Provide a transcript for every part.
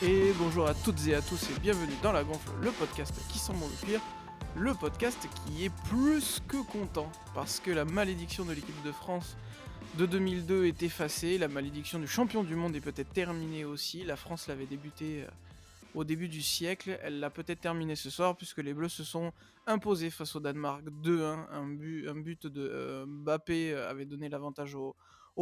Et bonjour à toutes et à tous et bienvenue dans La Gonfle, le podcast qui sent bon le pire, le podcast qui est plus que content parce que la malédiction de l'équipe de France de 2002 est effacée, la malédiction du champion du monde est peut-être terminée aussi, la France l'avait débuté au début du siècle, elle l'a peut-être terminée ce soir puisque les Bleus se sont imposés face au Danemark 2-1, un but de Mbappé avait donné l'avantage aux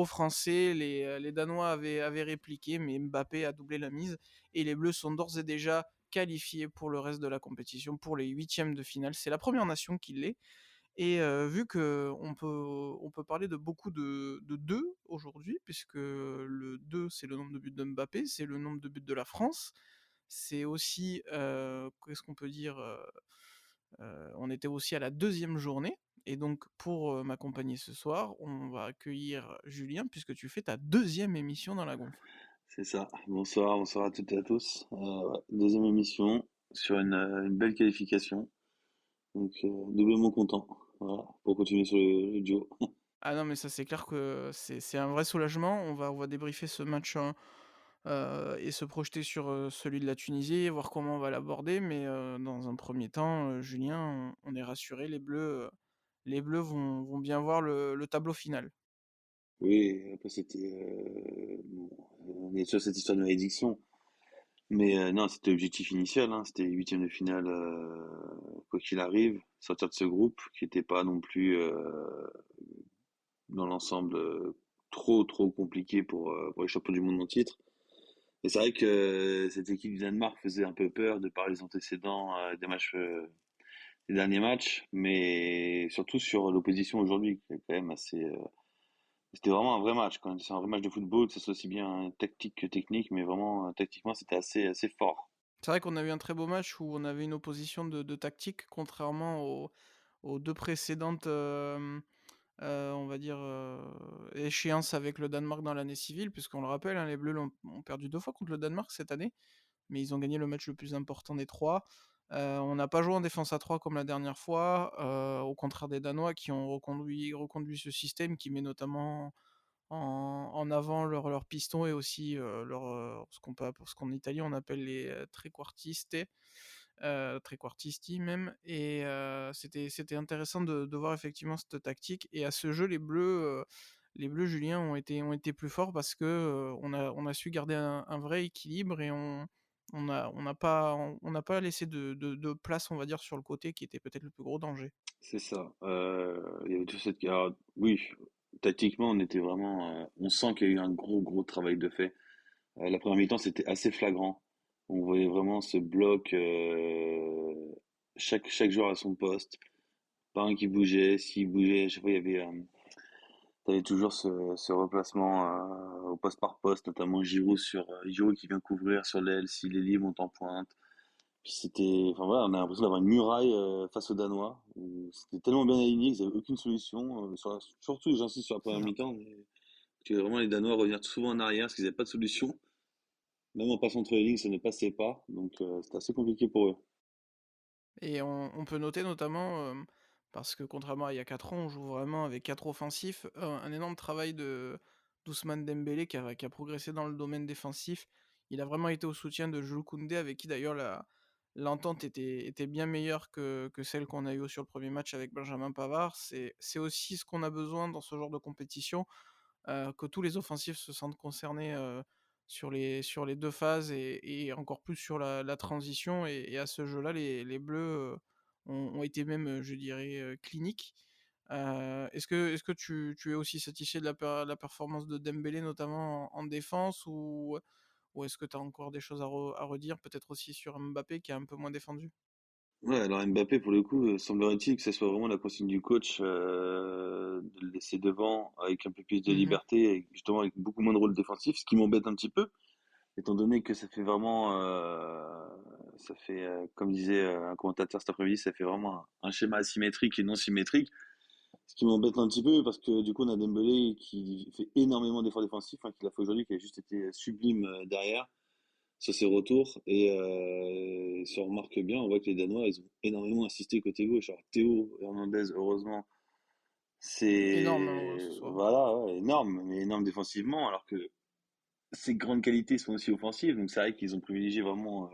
Français, les Danois avaient répliqué mais Mbappé a doublé la mise et les Bleus sont d'ores et déjà qualifiés pour le reste de la compétition, pour les huitièmes de finale. C'est la première nation qui l'est. Et vu qu'on peut parler de beaucoup de 2 aujourd'hui, puisque le 2 c'est le nombre de buts de Mbappé, c'est le nombre de buts de la France. C'est aussi, qu'est-ce qu'on peut dire, on était aussi à la deuxième journée. Et donc pour m'accompagner ce soir, on va accueillir Julien, puisque tu fais ta deuxième émission dans La Gonfle. C'est ça. Bonsoir à toutes et à tous. Ouais, deuxième émission sur une belle qualification. Donc doublement content. Voilà, pour continuer sur le duo. Ah non, mais ça c'est clair que c'est un vrai soulagement. On va débriefer ce match, hein, et se projeter sur, celui de la Tunisie, voir comment on va l'aborder. Mais, dans un premier temps, Julien, on est rassurés, les Bleus vont bien voir le tableau final. Oui, après c'était bon, on est sur cette histoire de malédiction. Mais non, c'était l'objectif initial, hein. C'était huitième de finale, quoi qu'il arrive, sortir de ce groupe qui n'était pas non plus dans l'ensemble trop compliqué pour les champions du monde en titre. Et c'est vrai que cette équipe du Danemark faisait un peu peur de par les antécédents des matchs, des derniers matchs, mais surtout sur l'opposition aujourd'hui, qui est quand même assez. C'était vraiment un vrai match, quand c'est un vrai match de football, que ce soit aussi bien tactique que technique, mais vraiment tactiquement c'était assez fort. C'est vrai qu'on a eu un très beau match où on avait une opposition de tactique, contrairement aux 2 précédentes, on va dire, échéances avec le Danemark dans l'année civile. Puisqu'on le rappelle, hein, les Bleus ont perdu 2 fois contre le Danemark cette année. Mais ils ont gagné le match le plus important des 3. On n'a pas joué en défense à 3 comme la dernière fois, au contraire des Danois qui ont reconduit ce système qui met notamment en avant leur piston et aussi, ce qu'en italien on appelle les, trequartiste, trequartisti même. Et c'était intéressant de voir effectivement cette tactique. Et à ce jeu, les Bleus, Julien, ont été plus forts parce que, on a su garder un vrai équilibre et on n'a pas laissé de place, on va dire, sur le côté qui était peut-être le plus gros danger. C'est ça. Il y avait tout cette. Alors, oui, tactiquement on était vraiment. On sent qu'il y a eu un gros travail de fait. La première mi-temps c'était assez flagrant. On voyait vraiment ce bloc. Chaque joueur à son poste. Pas un qui bougeait. S'il bougeait, à chaque fois, il y avait, t'avais toujours ce replacement au poste par poste, notamment Giroud qui vient couvrir sur l'aile si l'ailier monte en pointe. Puis c'était, enfin voilà, on a l'impression d'avoir une muraille face aux Danois. Où c'était tellement bien aligné qu'ils n'avaient aucune solution. Surtout, j'insiste sur la première mi-temps, mais tu vois vraiment les Danois revenir souvent en arrière parce qu'ils n'avaient pas de solution. Même en passant entre les lignes, ça ne passait pas. Donc c'était assez compliqué pour eux. Et on peut noter notamment, parce que contrairement à il y a 4 ans, on joue vraiment avec 4 offensifs, un énorme travail d'Ousmane Dembélé qui a progressé dans le domaine défensif. Il a vraiment été au soutien de Jules Koundé, avec qui d'ailleurs l'entente était bien meilleure que celle qu'on a eue sur le premier match avec Benjamin Pavard. C'est aussi ce qu'on a besoin dans ce genre de compétition, que tous les offensifs se sentent concernés, sur les 2 phases et encore plus sur la transition. Et à ce jeu-là, les Bleus, ont été même, je dirais, cliniques. Est-ce que tu es aussi satisfait de la performance de Dembélé, notamment en défense, ou est-ce que tu as encore des choses à redire? Peut-être aussi sur Mbappé qui a un peu moins défendu? Ouais, alors Mbappé, pour le coup, semblerait-il que ce soit vraiment la consigne du coach de le laisser devant avec un peu plus de Mmh. liberté et justement avec beaucoup moins de rôle défensif, ce qui m'embête un petit peu, étant donné que ça fait vraiment, comme disait un commentateur cet après-midi, ça fait vraiment un schéma asymétrique et non symétrique, ce qui m'embête un petit peu parce que du coup on a Dembélé qui fait énormément d'efforts défensifs, hein, qu'il a fait aujourd'hui, qui a juste été sublime derrière sur ses retours et si on remarque bien, on voit que les Danois ils ont énormément insisté côté gauche. Alors Théo Hernandez, heureusement, Énorme, hein, c'est ce soir. voilà, ouais, énorme, mais énorme défensivement, alors que ses grandes qualités sont aussi offensives, donc c'est vrai qu'ils ont privilégié vraiment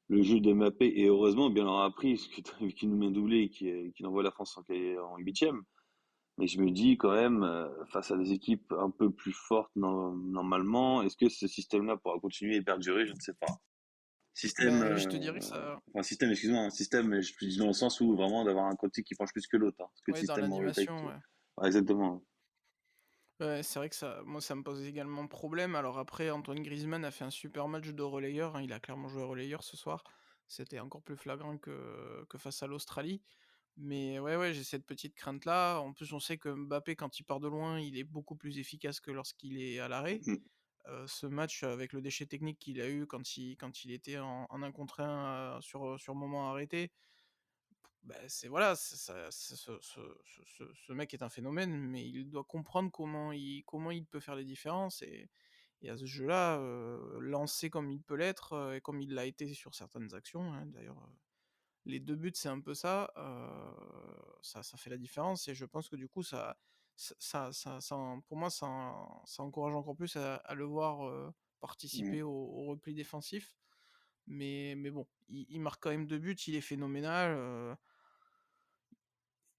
le jeu de Mbappé, et heureusement, bien leur a appris, parce qu'il nous met un doublé et qui envoie la France en huitième. Mais je me dis quand même, face à des équipes un peu plus fortes normalement, est-ce que ce système-là pourra continuer et perdurer? Je ne sais pas. Système, Ben, je te dirais que ça, enfin système, excuse-moi, un système, mais je dis dans le sens où vraiment d'avoir un côté qui penche plus que l'autre, hein, parce que le ouais, dans système européen, l'animation, ouais. ouais, exactement. Ouais, c'est vrai que ça, moi, ça me pose également problème. Alors après, Antoine Griezmann a fait un super match de relayeur, hein, il a clairement joué relayeur ce soir. C'était encore plus flagrant que face à l'Australie. Mais ouais, ouais, j'ai cette petite crainte-là. En plus, on sait que Mbappé, quand il part de loin, il est beaucoup plus efficace que lorsqu'il est à l'arrêt. Mm, Ce match, avec le déchet technique qu'il a eu quand il était en 1 contre 1 sur moment arrêté, bah, c'est voilà, ce mec est un phénomène, mais il doit comprendre comment il peut faire les différences et à ce jeu-là, lancé comme il peut l'être, et comme il l'a été sur certaines actions, hein, d'ailleurs, les 2 buts, c'est un peu ça, ça fait la différence et je pense que du coup pour moi, ça encourage encore plus à le voir, mm. participer au repli défensif. Mais bon, il marque quand même 2 buts, il est phénoménal,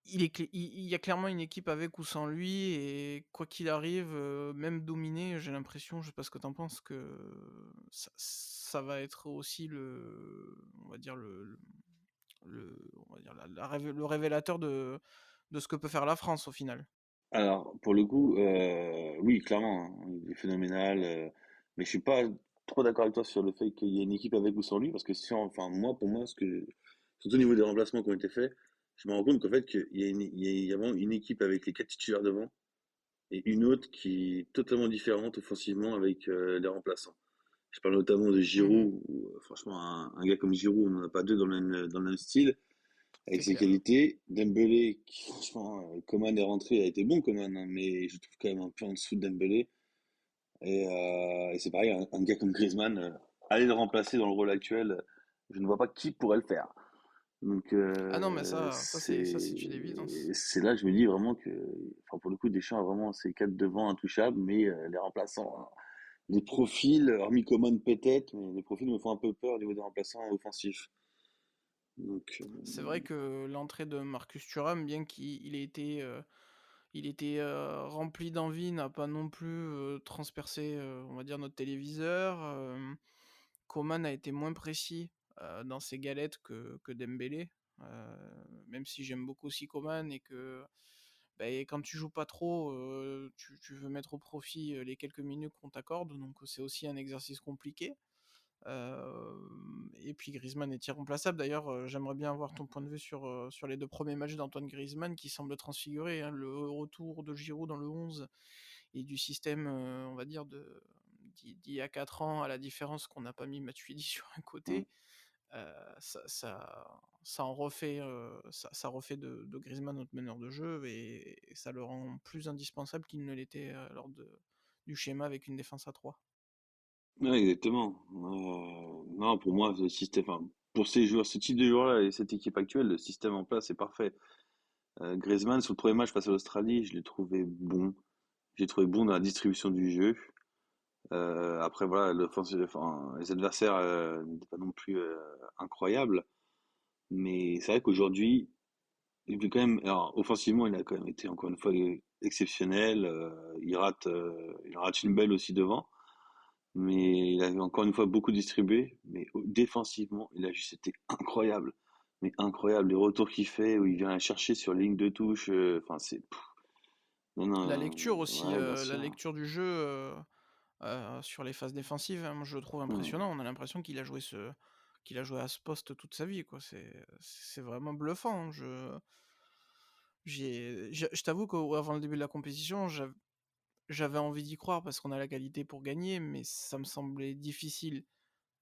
il y a clairement une équipe avec ou sans lui et quoi qu'il arrive, même dominé, j'ai l'impression, je sais pas ce que t'en penses, que ça va être aussi on va dire on va dire le révélateur de ce que peut faire la France au final. Alors, pour le coup, oui, clairement, hein, il est phénoménal, mais je suis pas trop d'accord avec toi sur le fait qu'il y ait une équipe avec ou sans lui, parce que si, enfin, moi, pour moi, surtout au niveau des remplacements qui ont été faits, je me rends compte qu'en fait, il y a vraiment une équipe avec les quatre titulaires devant, et une autre qui est totalement différente offensivement avec les remplaçants. Je parle notamment de Mmh. Giroud, où, franchement, un gars comme Giroud, on n'en a pas deux dans le même style, avec C'est ses clair. qualités. Dembélé, qui, franchement, Coman est rentré, a été bon Coman, hein, mais je trouve quand même un peu en dessous de Dembélé. Et c'est pareil, un gars comme Griezmann, aller le remplacer dans le rôle actuel, je ne vois pas qui pourrait le faire. Donc Ah non, mais ça c'est une évidence. c'est là que je me dis vraiment que, enfin pour le coup, Deschamps a vraiment ses quatre devant intouchables, mais les remplaçants, hein, les profils, hormis Coman peut-être, mais les profils me font un peu peur au niveau des remplaçants offensifs. Donc C'est vrai que l'entrée de Marcus Thuram, bien qu'il ait été, rempli d'envie, n'a pas non plus, transpercé, on va dire notre téléviseur. Coman a été moins précis, dans ses galettes que Dembélé, même si j'aime beaucoup aussi Coman et que, beh, quand tu joues pas trop, tu veux mettre au profit, les quelques minutes qu'on t'accorde, donc c'est aussi un exercice compliqué. Et puis Griezmann est irremplaçable. D'ailleurs, j'aimerais bien avoir ton point de vue sur les 2 premiers matchs d'Antoine Griezmann qui semblent transfigurés, hein. Le retour de Giroud dans le 11 et du système, on va dire d'il y a 4 ans, à la différence qu'on n'a pas mis Matuidi sur un mm. côté, ça en refait, ça refait de Griezmann notre meneur de jeu et ça le rend plus indispensable qu'il ne l'était, lors du schéma avec une défense à 3. Ouais, exactement. Non, pour moi, ce système, enfin, pour ces joueurs, ce type de joueurs-là et cette équipe actuelle, le système en place est parfait. Griezmann, sur le premier match face à l'Australie, je l'ai trouvé bon. J'ai trouvé bon dans la distribution du jeu. Après, voilà, enfin, les adversaires n'étaient pas non plus incroyables. Mais c'est vrai qu'aujourd'hui, il est quand même, alors, offensivement, il a quand même été encore une fois exceptionnel. Il rate une belle aussi devant. Mais il a encore une fois beaucoup distribué. Mais défensivement, il a juste été incroyable. Mais incroyable. Les retours qu'il fait, où il vient la chercher sur ligne de touche. Enfin, non, La non, lecture aussi, ouais, bien la sûr. lecture du jeu, sur les phases défensives, hein, moi je le trouve Hmm. impressionnant. On a l'impression qu'il a joué à ce poste toute sa vie, quoi. C'est vraiment bluffant, hein. Je t'avoue qu'avant le début de la compétition, j'avais envie d'y croire parce qu'on a la qualité pour gagner, mais ça me semblait difficile.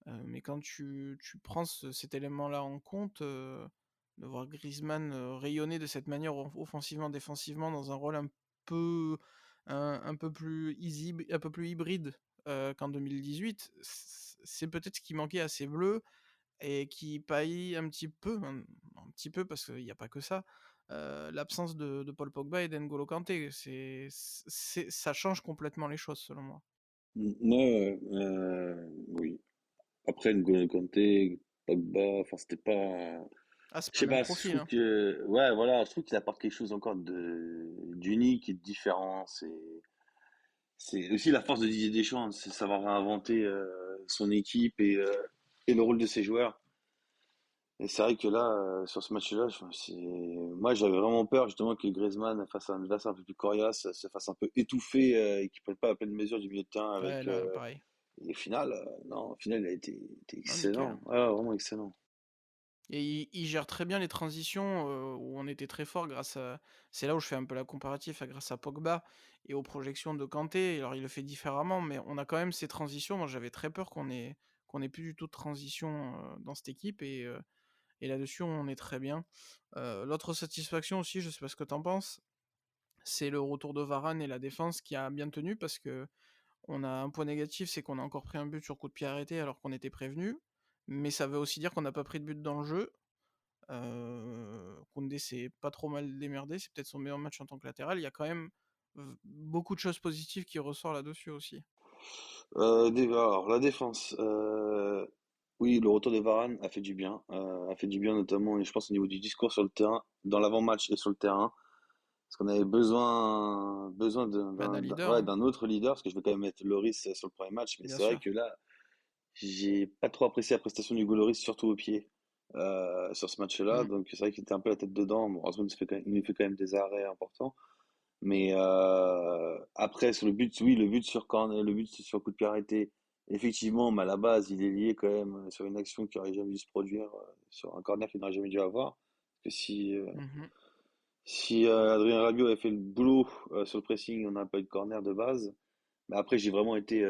Mais quand tu prends cet élément-là en compte, de voir Griezmann, rayonner de cette manière offensivement, défensivement dans un rôle peu un peu plus un peu plus hybride, qu'en 2018, c'est peut-être ce qui manquait à ces Bleus et qui paye un petit peu parce qu'il y a pas que ça, l'absence de Paul Pogba et d'N'Golo Kanté. Ça change complètement les choses selon moi. Ouais, oui. Après, N'Golo Kanté, Pogba, enfin, c'était pas. Ah, c'est Je pas le sais même pas, je profil, trouve hein. que. Ouais, voilà, je trouve qu'il apporte quelque chose encore d'unique et de différent. C'est aussi la force de Didier Deschamps, c'est savoir réinventer son équipe et le rôle de ses joueurs. Et c'est vrai que là, sur ce match-là, moi j'avais vraiment peur justement que Griezmann, face à un adversaire un peu plus coriace, se fasse un peu étouffer et qu'il prenne pas à pleine mesure du milieu de terrain Ouais, avec. là, pareil. Et au final, non, au final, il a été Non, nickel, excellent. hein. Ouais, vraiment excellent. Et il gère très bien les transitions, où on était très fort grâce à c'est là où je fais un peu la comparatif, grâce à Pogba et aux projections de Kanté. Alors il le fait différemment, mais on a quand même ces transitions. Moi, j'avais très peur qu'on ait plus du tout de transition, dans cette équipe et là-dessus, on est très bien. L'autre satisfaction aussi, je sais pas ce que tu en penses, c'est le retour de Varane et la défense qui a bien tenu parce que on a un point négatif, c'est qu'on a encore pris un but sur coup de pied arrêté alors qu'on était prévenu. Mais ça veut aussi dire qu'on n'a pas pris de but dans le jeu. Koundé s'est pas trop mal démerdé, c'est peut-être son meilleur match en tant que latéral. Il y a quand même beaucoup de choses positives qui ressortent là-dessus aussi. Alors, la défense. Oui, le retour de Varane a fait du bien. A fait du bien notamment, je pense, au niveau du discours sur le terrain, dans l'avant-match et sur le terrain. Parce qu'on avait besoin Bah, d'un leader, ouais, hein, d'un autre leader, parce que je vais quand même mettre Loris sur le premier match. Mais bien c'est vrai sûr. que là, j'ai pas trop apprécié la prestation du Loris, surtout au pied, sur ce match-là. Mm. Donc c'est vrai qu'il était un peu la tête dedans. Bon, heureusement, il nous fait quand même des arrêts importants. Mais après, sur le but, oui, le but sur corner, le but sur coup de pied arrêté, effectivement, mais à la base, il est lié quand même sur une action qui aurait jamais dû se produire, sur un corner qu'il n'aurait jamais dû avoir. Parce que Mhm. si Adrien Rabiot avait fait le boulot sur le pressing, on n'a pas eu de corner de base. Mais après, j'ai vraiment été,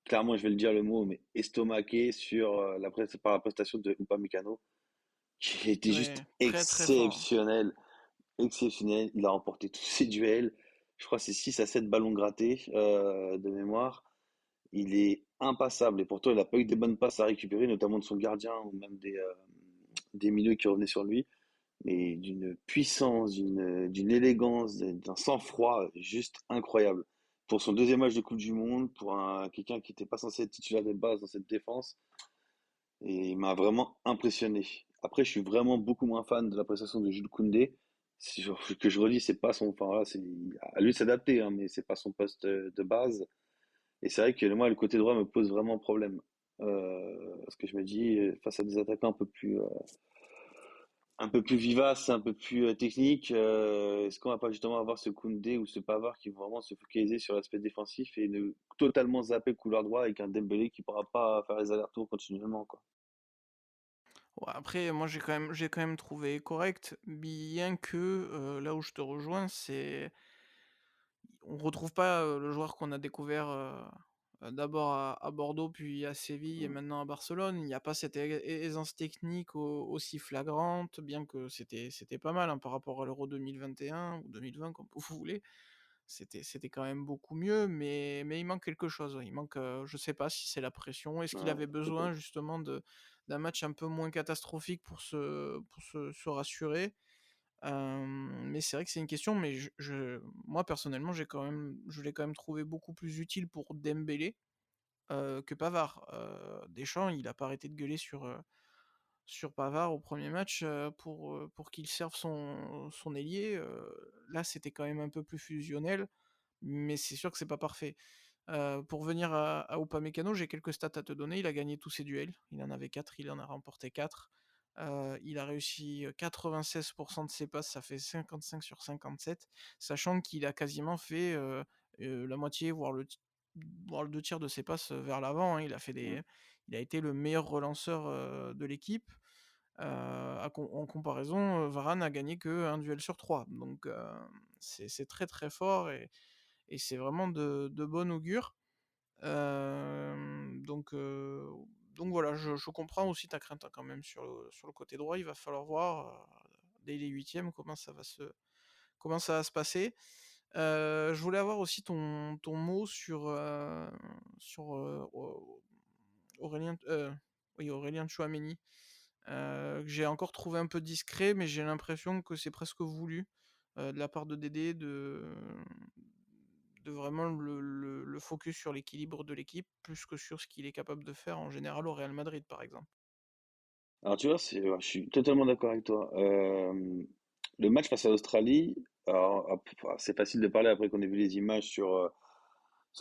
clairement, je vais le dire le mot, mais estomaqué sur par la prestation de Upamecano, qui était juste Ouais, très très fort. exceptionnel. Il a remporté tous ses duels. Je crois que c'est 6 à 7 ballons grattés de mémoire. Il est impassable et pourtant il n'a pas eu des bonnes passes à récupérer, notamment de son gardien ou même des milieux qui revenaient sur lui. Mais d'une puissance, d'une élégance, d'un sang-froid juste incroyable. Pour son deuxième match de Coupe du Monde, pour quelqu'un qui n'était pas censé être titulaire de base dans cette défense, et il m'a vraiment impressionné. Après, je suis vraiment beaucoup moins fan de la prestation de Jules Koundé. Que je redis, c'est pas son, enfin voilà, c'est à lui de s'adapter, hein, mais c'est pas son poste de base. Et c'est vrai que moi, le côté droit me pose vraiment problème. Parce que je me dis, face à des attaquants un peu plus vivaces, un peu plus techniques, est-ce qu'on va pas justement avoir ce Koundé ou ce Pavard qui vont vraiment se focaliser sur l'aspect défensif et ne totalement zapper le couloir droit avec un Dembélé qui pourra pas faire les allers-retours continuellement, quoi. Ouais, après, moi j'ai quand même trouvé correct, bien que là où je te rejoins, c'est on retrouve pas le joueur qu'on a découvert d'abord à Bordeaux, puis à Séville et Mm. maintenant à Barcelone. Il n'y a pas cette aisance technique aussi flagrante, bien que c'était pas mal hein, par rapport à l'Euro 2021 ou 2020, comme vous voulez. C'était quand même beaucoup mieux, mais il manque quelque chose. Ouais. Il manque, je sais pas si c'est la pression. Est-ce qu'il Ouais, avait besoin peut-être. justement d'un match un peu moins catastrophique pour se rassurer? Mais c'est vrai que c'est une question, mais moi personnellement, je l'ai quand même trouvé beaucoup plus utile pour Dembélé, que Pavard. Deschamps, il a pas arrêté de gueuler sur Pavard au premier match, pour qu'il serve son ailier, là, c'était quand même un peu plus fusionnel, mais c'est sûr que c'est pas parfait. Pour venir à Upamecano, j'ai quelques stats à te donner. Il a gagné tous ses duels. Il en avait 4, il en a remporté 4. Il a réussi 96 de ses passes, ça fait 55 sur 57, sachant qu'il a quasiment fait la moitié, voire le 2 tiers de ses passes vers l'avant. Hein. Mm. Il a été le meilleur relanceur de l'équipe. En comparaison, Varane a gagné que un duel sur 3. Donc c'est très très fort et c'est vraiment de bon augure. Donc voilà, je comprends aussi ta crainte hein, quand même sur le côté droit. Il va falloir voir dès les huitièmes comment ça va se passer. Je voulais avoir aussi ton mot sur Aurélien, oui, Aurélien Tchouaméni, que j'ai encore trouvé un peu discret, mais j'ai l'impression que c'est presque voulu de la part de Dédé de vraiment le focus sur l'équilibre de l'équipe, plus que sur ce qu'il est capable de faire en général au Real Madrid, par exemple. Alors tu vois, je suis totalement d'accord avec toi. Le match face à l'Australie, alors, c'est facile de parler après qu'on ait vu les images sur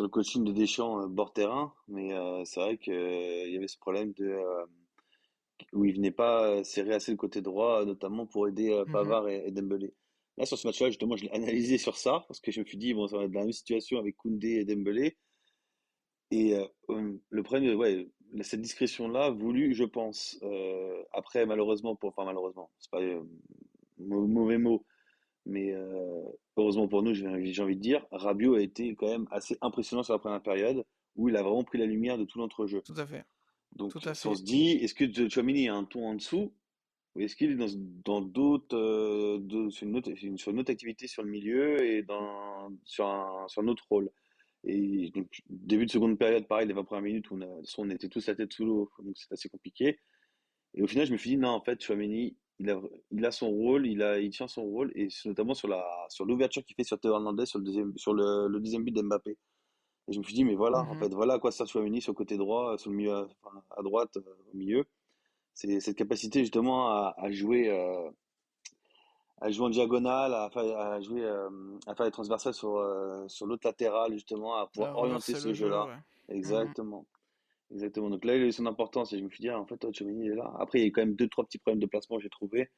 le coaching de Deschamps bord terrain, mais c'est vrai qu'il y avait ce problème où il venait pas serrer assez le côté droit, notamment pour aider Mmh. Pavard et Dembélé. Là, sur ce match-là, justement, je l'ai analysé sur ça, parce que je me suis dit, bon, ça va être la même situation avec Koundé et Dembélé. Et le problème, ouais, cette discrétion-là, voulue, je pense. Après, malheureusement, enfin malheureusement, c'est pas mauvais mot, mais heureusement pour nous, j'ai envie de dire, Rabiot a été quand même assez impressionnant sur la première période, où il a vraiment pris la lumière de tout l'entrejeu. Tout à fait, tout Donc, à si on fait. se dit, est-ce que Tchouaméni a un ton en dessous, ou est-ce qu'il est dans d'autres, sur une autre activité sur le milieu et sur un autre rôle? Et donc, début de seconde période, pareil, les 20 premières minutes, où on était tous la tête sous l'eau, donc c'est assez compliqué. Et au final, je me suis dit, non, en fait, Chouameni, il a son rôle, il tient son rôle, et c'est notamment sur l'ouverture qu'il fait sur Théo Hernandez, sur le deuxième but d'Mbappé. Et je me suis dit, mais voilà, en Mmh. fait, voilà à quoi sert Chouameni sur le côté droit, sur le milieu, enfin, à droite, au milieu. C'est cette capacité justement à jouer en diagonale, à faire des transversales sur l'autre latéral, justement, à pouvoir orienter Reverser ce le jeu, jeu-là. ouais. Mmh. Exactement. Exactement. Donc là, il a eu son importance et je me suis dit, ah, en fait, toi, Tchouaméni, il est là. Après, il y a eu quand même deux, trois petits problèmes de placement, j'ai trouvé.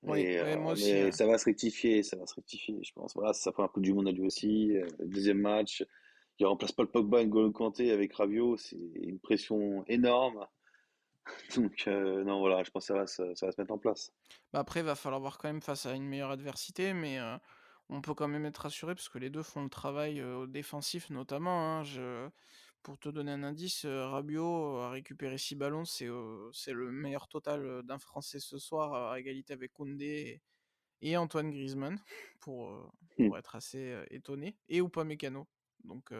Oui, ouais, moi aussi, Mais ouais. ça va se rectifier, je pense. Voilà, c'est sa première Coupe du Monde à lui aussi. Le deuxième match, il remplace Paul Pogba et N'Golo Kanté avec Rabiot, c'est une pression énorme. Donc, non, voilà, je pense que ça va se mettre en place. Bah, après, il va falloir voir quand même face à une meilleure adversité, mais on peut quand même être rassuré parce que les 2 font le travail, défensif notamment, hein. Pour te donner un indice, Rabiot a récupéré 6 ballons, c'est le meilleur total, d'un Français ce soir à égalité avec Koundé et Antoine Griezmann Hmm. pour être assez, étonné et Upamecano. Donc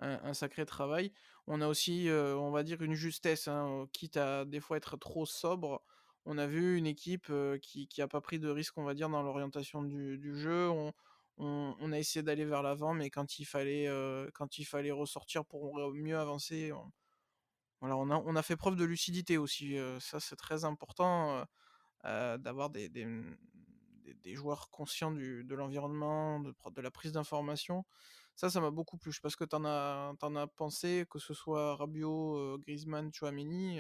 un sacré travail. On a aussi, on va dire une justesse, hein, quitte à des fois être trop sobre. On a vu une équipe, qui a pas pris de risque, on va dire, dans l'orientation du jeu. On a essayé d'aller vers l'avant, mais quand il fallait ressortir pour, mieux avancer, voilà, on a fait preuve de lucidité aussi, ça c'est très important, d'avoir des joueurs conscients de l'environnement, de la prise d'information. Ça m'a beaucoup plu. Je sais pas ce que t'en as pensé, que ce soit Rabiot, Griezmann, Tchouaméni,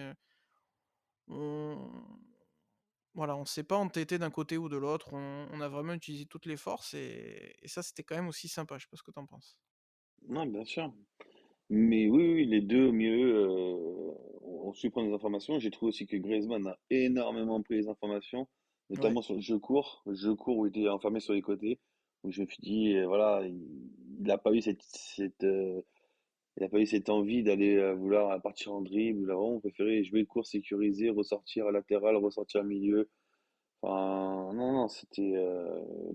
on voilà, on s'est pas entêté d'un côté ou de l'autre, on a vraiment utilisé toutes les forces et ça, c'était quand même aussi sympa. Je sais pas ce que t'en penses? Non, bien sûr. Mais oui, oui, les deux au milieu ont su prendre des informations. J'ai trouvé aussi que Griezmann a énormément pris les informations, Ouais. notamment sur le jeu court où il était enfermé sur les côtés, où je me suis dit, voilà, il n'a pas eu il a pas eu cette envie d'aller vouloir partir en dribble. Il a vraiment préféré jouer court, sécurisé, ressortir à latéral, ressortir au milieu. Enfin, non, non, c'était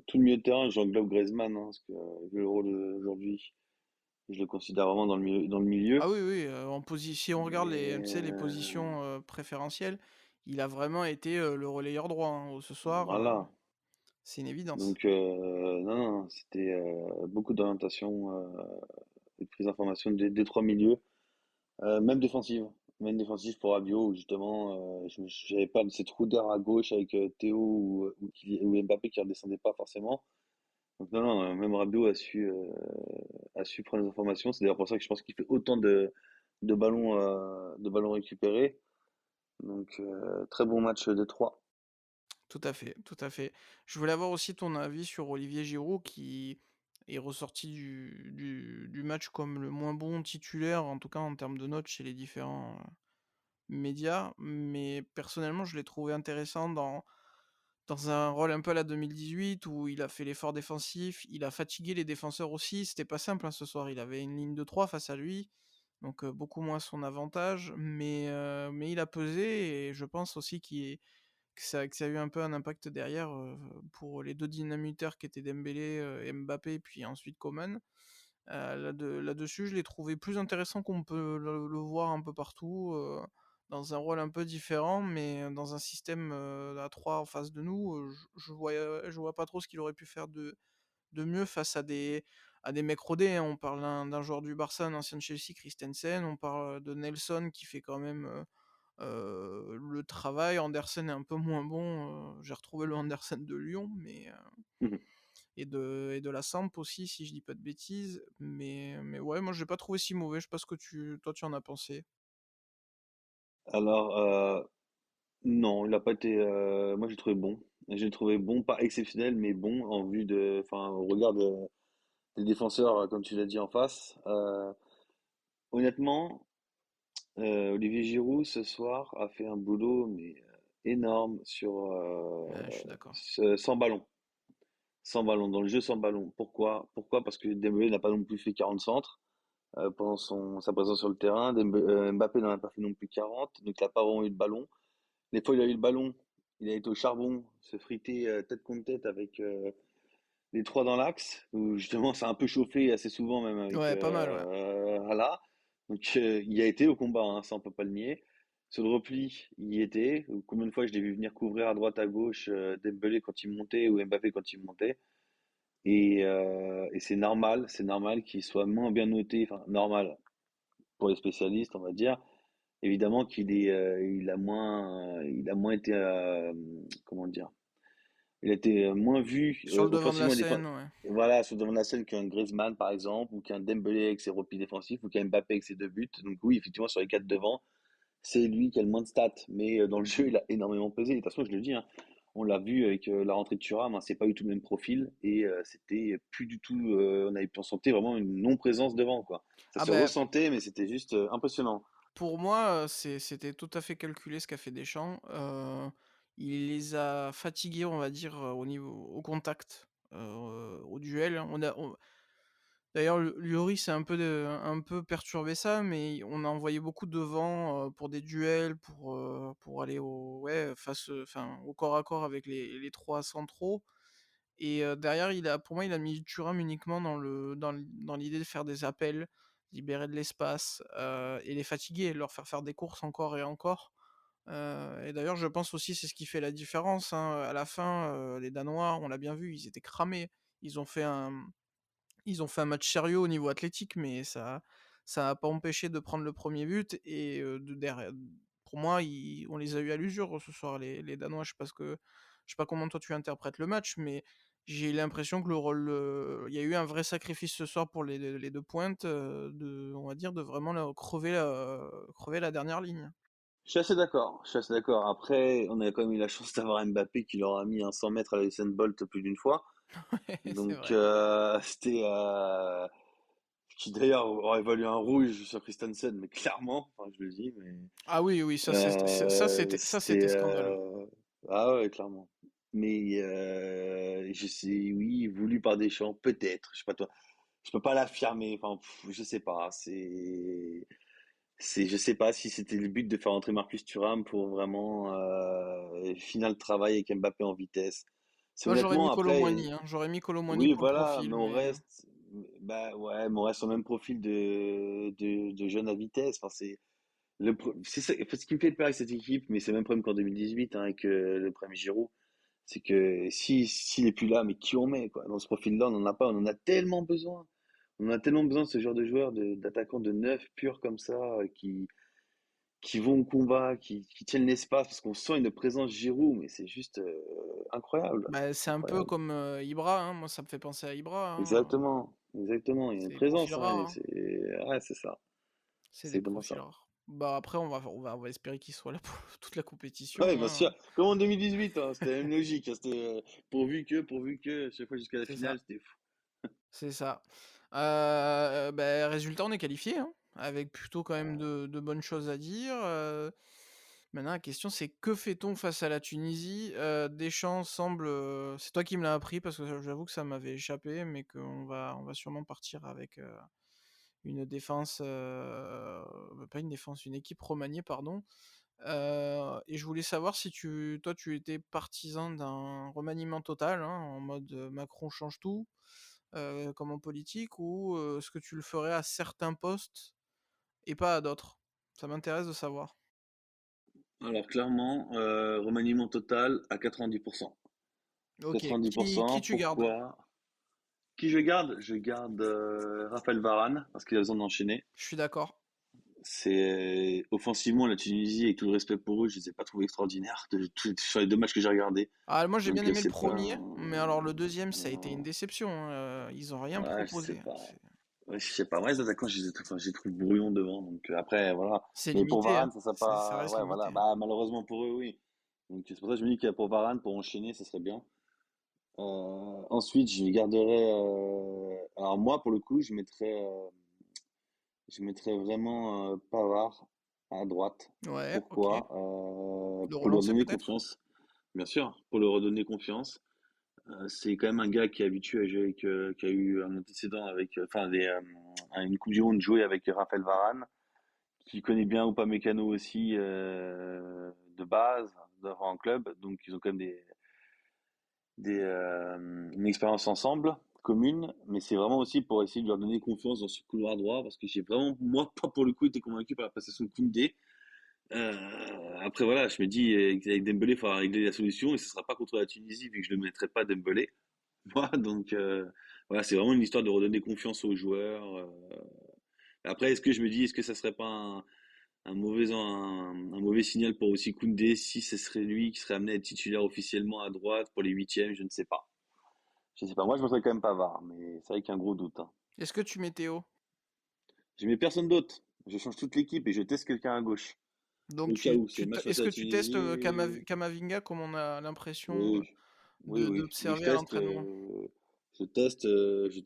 tout le milieu de terrain. J'englobe Griezmann, hein, parce que vu le rôle aujourd'hui, je le considère vraiment dans le milieu. Ah oui, oui, si on regarde les tu Et sais, les positions, préférentielles, il a vraiment été, le relayeur droit, hein, ce soir, voilà. c'est une évidence. Donc, non, non, c'était beaucoup d'orientation et de prise d'information des trois milieux, même défensive. Même défensive pour Rabiot, où justement, j'avais pas cette roue d'air à gauche avec Théo ou Mbappé qui redescendait pas forcément. Donc, non, non, même Rabiot a su prendre les informations. C'est d'ailleurs pour ça que je pense qu'il fait autant de ballons récupérés. Donc, très bon match des trois. Tout à fait, tout à fait. Je voulais avoir aussi ton avis sur Olivier Giroud qui est ressorti du match comme le moins bon titulaire, en tout cas en termes de notes chez les différents, médias. Mais personnellement, je l'ai trouvé intéressant dans un rôle un peu à la 2018 où il a fait l'effort défensif, il a fatigué les défenseurs aussi. C'était pas simple, hein, ce soir. Il avait une ligne de 3 face à lui, donc beaucoup moins son avantage. Mais il a pesé et je pense aussi que ça a eu un peu un impact derrière, pour les 2 dynamuteurs qui étaient Dembélé, et Mbappé, puis ensuite Coman. Là-dessus, je l'ai trouvé plus intéressant qu'on peut le voir un peu partout, dans un rôle un peu différent, mais dans un système, à 3 en face de nous, je vois pas trop ce qu'il aurait pu faire de mieux face à des mecs rodés, hein. On parle d'un joueur du Barça, un ancien de Chelsea, Christensen. On parle de Nelson qui fait quand même le travail. Andersen est un peu moins bon. J'ai retrouvé le Andersen de Lyon, et de la Samp aussi, si je dis pas de bêtises. Mais ouais, moi j'ai pas trouvé si mauvais. Je sais pas ce que toi tu en as pensé. Alors, non, il n'a pas été. Moi, j'ai trouvé bon. J'ai trouvé bon, pas exceptionnel, mais bon en vue de. Enfin, au regard des défenseurs, comme tu l'as dit en face. Honnêtement, Olivier Giroud ce soir a fait un boulot mais énorme sur Ouais, je suis d'accord. sans ballon. Sans ballon, dans le jeu sans ballon. Pourquoi? Pourquoi? Parce que Dembélé n'a pas non plus fait 40 centres pendant sa présence sur le terrain. Mbappé n'en a pas fait non plus 40, donc il n'a pas vraiment eu de ballon. Les fois où il a eu le ballon, il a été au charbon, se friter tête contre tête avec les trois dans l'axe, où justement ça a un peu chauffé assez souvent même avec Ouais, pas mal, ouais. Hala. Donc il y a été au combat, hein, ça on peut pas le nier. Sur le repli, il y était. Combien de fois je l'ai vu venir couvrir à droite, à gauche, Dembélé quand il montait ou Mbappé quand il montait. Et c'est normal qu'il soit moins bien noté, enfin normal pour les spécialistes, on va dire. Évidemment il a moins été, comment dire, il a été moins vu Sur le devant de la offensivement scène, ouais. voilà, sur devant de la scène qu'un Griezmann par exemple, ou qu'un Dembélé avec ses replis défensifs, ou qu'un Mbappé avec ses deux buts. Donc oui, effectivement, sur les quatre devant, c'est lui qui a le moins de stats, mais dans le jeu, il a énormément pesé. Et de toute façon, je le dis, hein, on l'a vu avec la rentrée de Thuram, hein, c'est pas du tout le même profil, et c'était plus du tout, on sentait vraiment une non-présence devant, quoi. Ça Ah se ben, ressentait, mais c'était juste impressionnant. pour moi, c'était tout à fait calculé ce qu'a fait Deschamps. Il les a fatigués, on va dire, au contact, au duel. D'ailleurs, Lloris a un peu perturbé ça, mais on a envoyé beaucoup devant, pour des duels, pour aller ouais, enfin, au corps à corps avec les 3 centraux. Et derrière, pour moi, il a mis Thuram uniquement dans l'idée de faire des appels, libérer de l'espace, et les fatiguer, leur faire faire des courses encore et encore. Et d'ailleurs, je pense aussi c'est ce qui fait la différence, hein. À la fin, les Danois, on l'a bien vu, ils étaient cramés. Ils ont fait un ils ont fait un match sérieux au niveau athlétique, mais ça a pas empêché de prendre le premier but. Et de derrière, pour moi, on les a eu à l'usure ce soir, les Danois. Je sais pas comment toi tu interprètes le match, mais j'ai l'impression que il y a eu un vrai sacrifice ce soir pour les deux pointes, on va dire, de vraiment crever la dernière ligne. Je suis assez d'accord, je suis assez d'accord. Après, on a quand même eu la chance d'avoir Mbappé qui leur a mis un 100 mètres à la Usain Bolt plus d'une fois. C'est Donc, vrai. c'était, qui d'ailleurs aurait valu un rouge sur Christensen, mais clairement, enfin, je le dis, mais Ah oui, oui, ça c'était c'était, scandaleux. ah ouais, clairement. Mais je sais, oui, voulu par Deschamps, peut-être. Je sais pas toi, je peux pas l'affirmer. Enfin, je sais pas. Je sais pas si c'était le but de faire entrer Marcus Thuram pour vraiment finir le travail avec Mbappé en vitesse. C'est Moi, j'aurais mis honnêtement après, Colomboigny, hein. J'aurais mis Colomboigny oui, pour le voilà, profil, mais on mais reste, bah ouais, mais on reste sur le même profil de jeunes à vitesse. Enfin, c'est ça, en fait, ce qui me fait peur avec cette équipe, mais c'est le même problème qu'en 2018 hein, avec le premier Giroud, c'est que s'il est plus là, mais qui on met quoi? Dans ce profil-là, on en a pas, on en a tellement besoin. On a tellement besoin de ce genre de joueurs, d'attaquants de neuf purs comme ça, qui vont au combat, qui tiennent l'espace, parce qu'on sent une présence Giroud, mais c'est juste incroyable, bah, c'est un peu incroyable. comme, Ibra, hein. Moi, ça me fait penser à Ibra, hein. Exactement, exactement. Il y a une C'est des profils présence, hein, rares, et hein. ouais, c'est ça. C'est C'est des exactement profils ça. rares. Bah, après, on va espérer qu'il soit là pour toute la compétition, Ouais, bien hein. sûr. Comme en 2018, hein, c'était la même logique, hein, c'était pourvu que, chaque fois jusqu'à la C'est ça, finale, c'était fou. c'est ça. Bah, résultat, on est qualifié, hein, avec plutôt quand même de bonnes choses à dire. Maintenant, la question, c'est que fait-on face à la Tunisie? Deschamps semble, c'est toi qui me l'as appris parce que j'avoue que ça m'avait échappé, mais qu'on va sûrement partir avec, une défense, pas une défense, une équipe remaniée, pardon. Et je voulais savoir si toi, tu étais partisan d'un remaniement total, hein, en mode, Macron change tout, comme en politique, ou est-ce que tu le ferais à certains postes et pas à d'autres? Ça m'intéresse de savoir. Alors clairement, remaniement total à 90%. OK. Qui 90%, tu gardes? pourquoi? Qui je garde? Je garde Raphaël Varane parce qu'il a besoin d'enchaîner. Je suis d'accord. C'est offensivement la Tunisie, avec tout le respect pour eux, je les ai pas trouvés extraordinaires sur les deux matchs que j'ai regardés. Ah, moi j'ai bien Donc aimé le c'est pas. premier, mais alors le deuxième, ça a été une Non. déception, hein. Ils ont rien Ouais, je sais proposé. pas. Ouais, je sais pas. Moi, les attaquants, enfin, je les trouve brouillons devant. Donc après, voilà. C'est Mais pour limité, hein. Varane, ça serait Ça pas. reste Ouais, voilà. limité. Bah, malheureusement pour eux, oui. Donc c'est pour ça que je me dis que pour Varane, pour enchaîner, ça serait bien. Ensuite, je garderais. Alors moi, pour le coup, je mettrais vraiment Pavard à droite. Ouais, ok. Pourquoi? Le Pour lui relancer redonner peut-être? confiance. Bien sûr, pour lui redonner confiance. C'est quand même un gars qui est habitué à jouer qui a eu un antécédent avec, enfin, une Coupe du Monde jouée avec Raphaël Varane, qui connaît bien Upamecano aussi de base, en club. Donc ils ont quand même une expérience ensemble commune, mais c'est vraiment aussi pour essayer de leur donner confiance dans ce couloir droit, parce que j'ai vraiment, moi, pas pour le coup, été convaincu par la prestation de Koundé. Après voilà, je me dis avec Dembélé, il faudra régler la solution et ce sera pas contre la Tunisie vu que je ne mettrai pas Dembélé. Moi, donc voilà, c'est vraiment une histoire de redonner confiance aux joueurs. Après, est-ce que je me dis, est-ce que ça serait pas un mauvais signal pour aussi Koundé si ce serait lui qui serait amené à être titulaire officiellement à droite pour les huitièmes, je ne sais pas. Je sais pas. Moi, je mettrais quand même Pavard, mais c'est vrai qu'il y a un gros doute, hein. Est-ce que tu mets Théo? Je mets personne d'autre. Je change toute l'équipe et je teste quelqu'un à gauche. Donc Au cas où, c'est le match face est-ce à que la tu testes Tunisie. Kamavinga comme on a l'impression Oui, oui, oui, oui, je d'observer à teste. l'entraînement? Je teste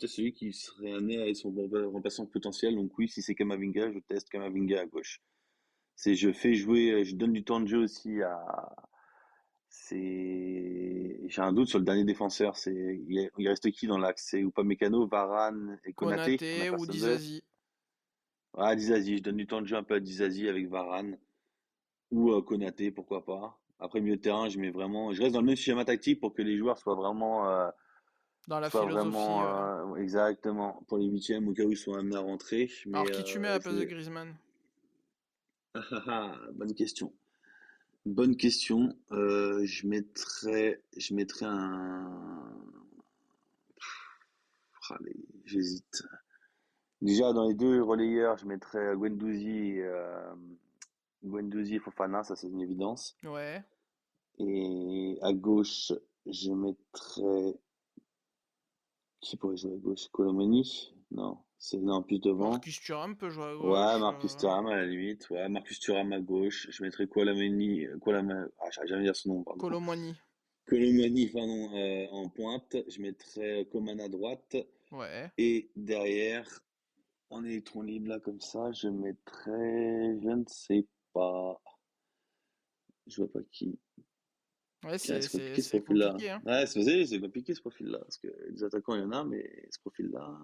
celui qui serait amené à être son remplaçant potentiel. Donc oui, si c'est Kamavinga, je teste Kamavinga à gauche. Je fais jouer, je donne du temps de jeu aussi à. J'ai un doute sur le dernier défenseur. Il reste qui dans l'axe? C'est Upamecano, Varane et Konaté. On n'a Konaté ou personne d'autre. Dizazi? Ah, Dizazi, je donne du temps de jeu un peu à Dizazi avec Varane ou Konaté, pourquoi pas. Après milieu de terrain, je reste dans le même schéma tactique pour que les joueurs Dans la soient philosophie. vraiment exactement pour les huitièmes au cas où ils sont amenés à rentrer. Alors Mais qui tu mets à la place de Griezmann? bonne question. Bonne question. Je mettrais un. Allez, j'hésite. Déjà dans les deux relayeurs, je mettrais Guendouzi et Fofana, ça c'est une évidence. Ouais. Et à gauche, je mettrais. Qui pourrait jouer à gauche? Colomani? Non, c'est non plus devant. Marcus Thuram peut jouer à Ouais, gauche. Marcus Thuram à la limite. Ouais, Marcus Thuram à gauche. Je mettrais j'arrive jamais à dire son nom, pardon. Colomwani. Colomani, pardon, en pointe. Je mettrais Coman à droite. Ouais. Et derrière, en électron libre là comme ça, je mettrais, je ne sais pas. Je vois pas qui. Ouais, Ouais, c'est compliqué ce c'est profil-là. compliqué, hein. Ouais, c'est compliqué ce profil-là. Parce que les attaquants, il y en a, mais ce profil-là.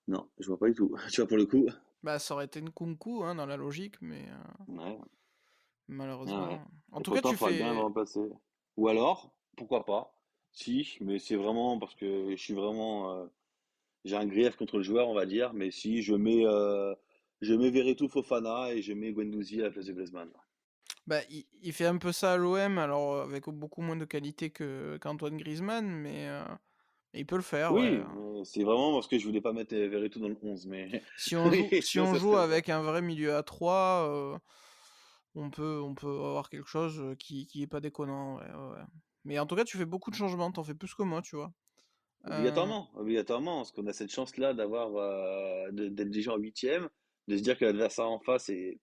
Non, je vois pas du tout. Tu vois, pour le coup. Bah, ça aurait été une Nkunku, hein, dans la logique, mais Ouais, ouais. malheureusement. En Et tout cas, pourtant, tu il faudrait bien le fais. remplacer. Ou alors, pourquoi pas? Si, mais c'est vraiment parce que j'ai un grief contre le joueur, on va dire. Mais si, je mets Verretou Fofana et je mets Guendouzi à la place de Griezmann. Bah, il fait un peu ça à l'OM, alors avec beaucoup moins de qualité qu'Antoine Griezmann, mais il peut le faire, ouais. Oui, c'est vraiment parce que je voulais pas mettre Verretou dans le 11, mais oui, Si sinon on ça joue serait le cas. avec un vrai milieu à 3, on peut avoir quelque chose qui est pas déconnant, ouais, ouais, ouais. Mais en tout cas, tu fais beaucoup de changements, t'en fais plus que moi, tu vois. Euh, Obligatoirement, obligatoirement, parce qu'on a cette chance-là d'être déjà en huitième, de se dire que l'adversaire en face est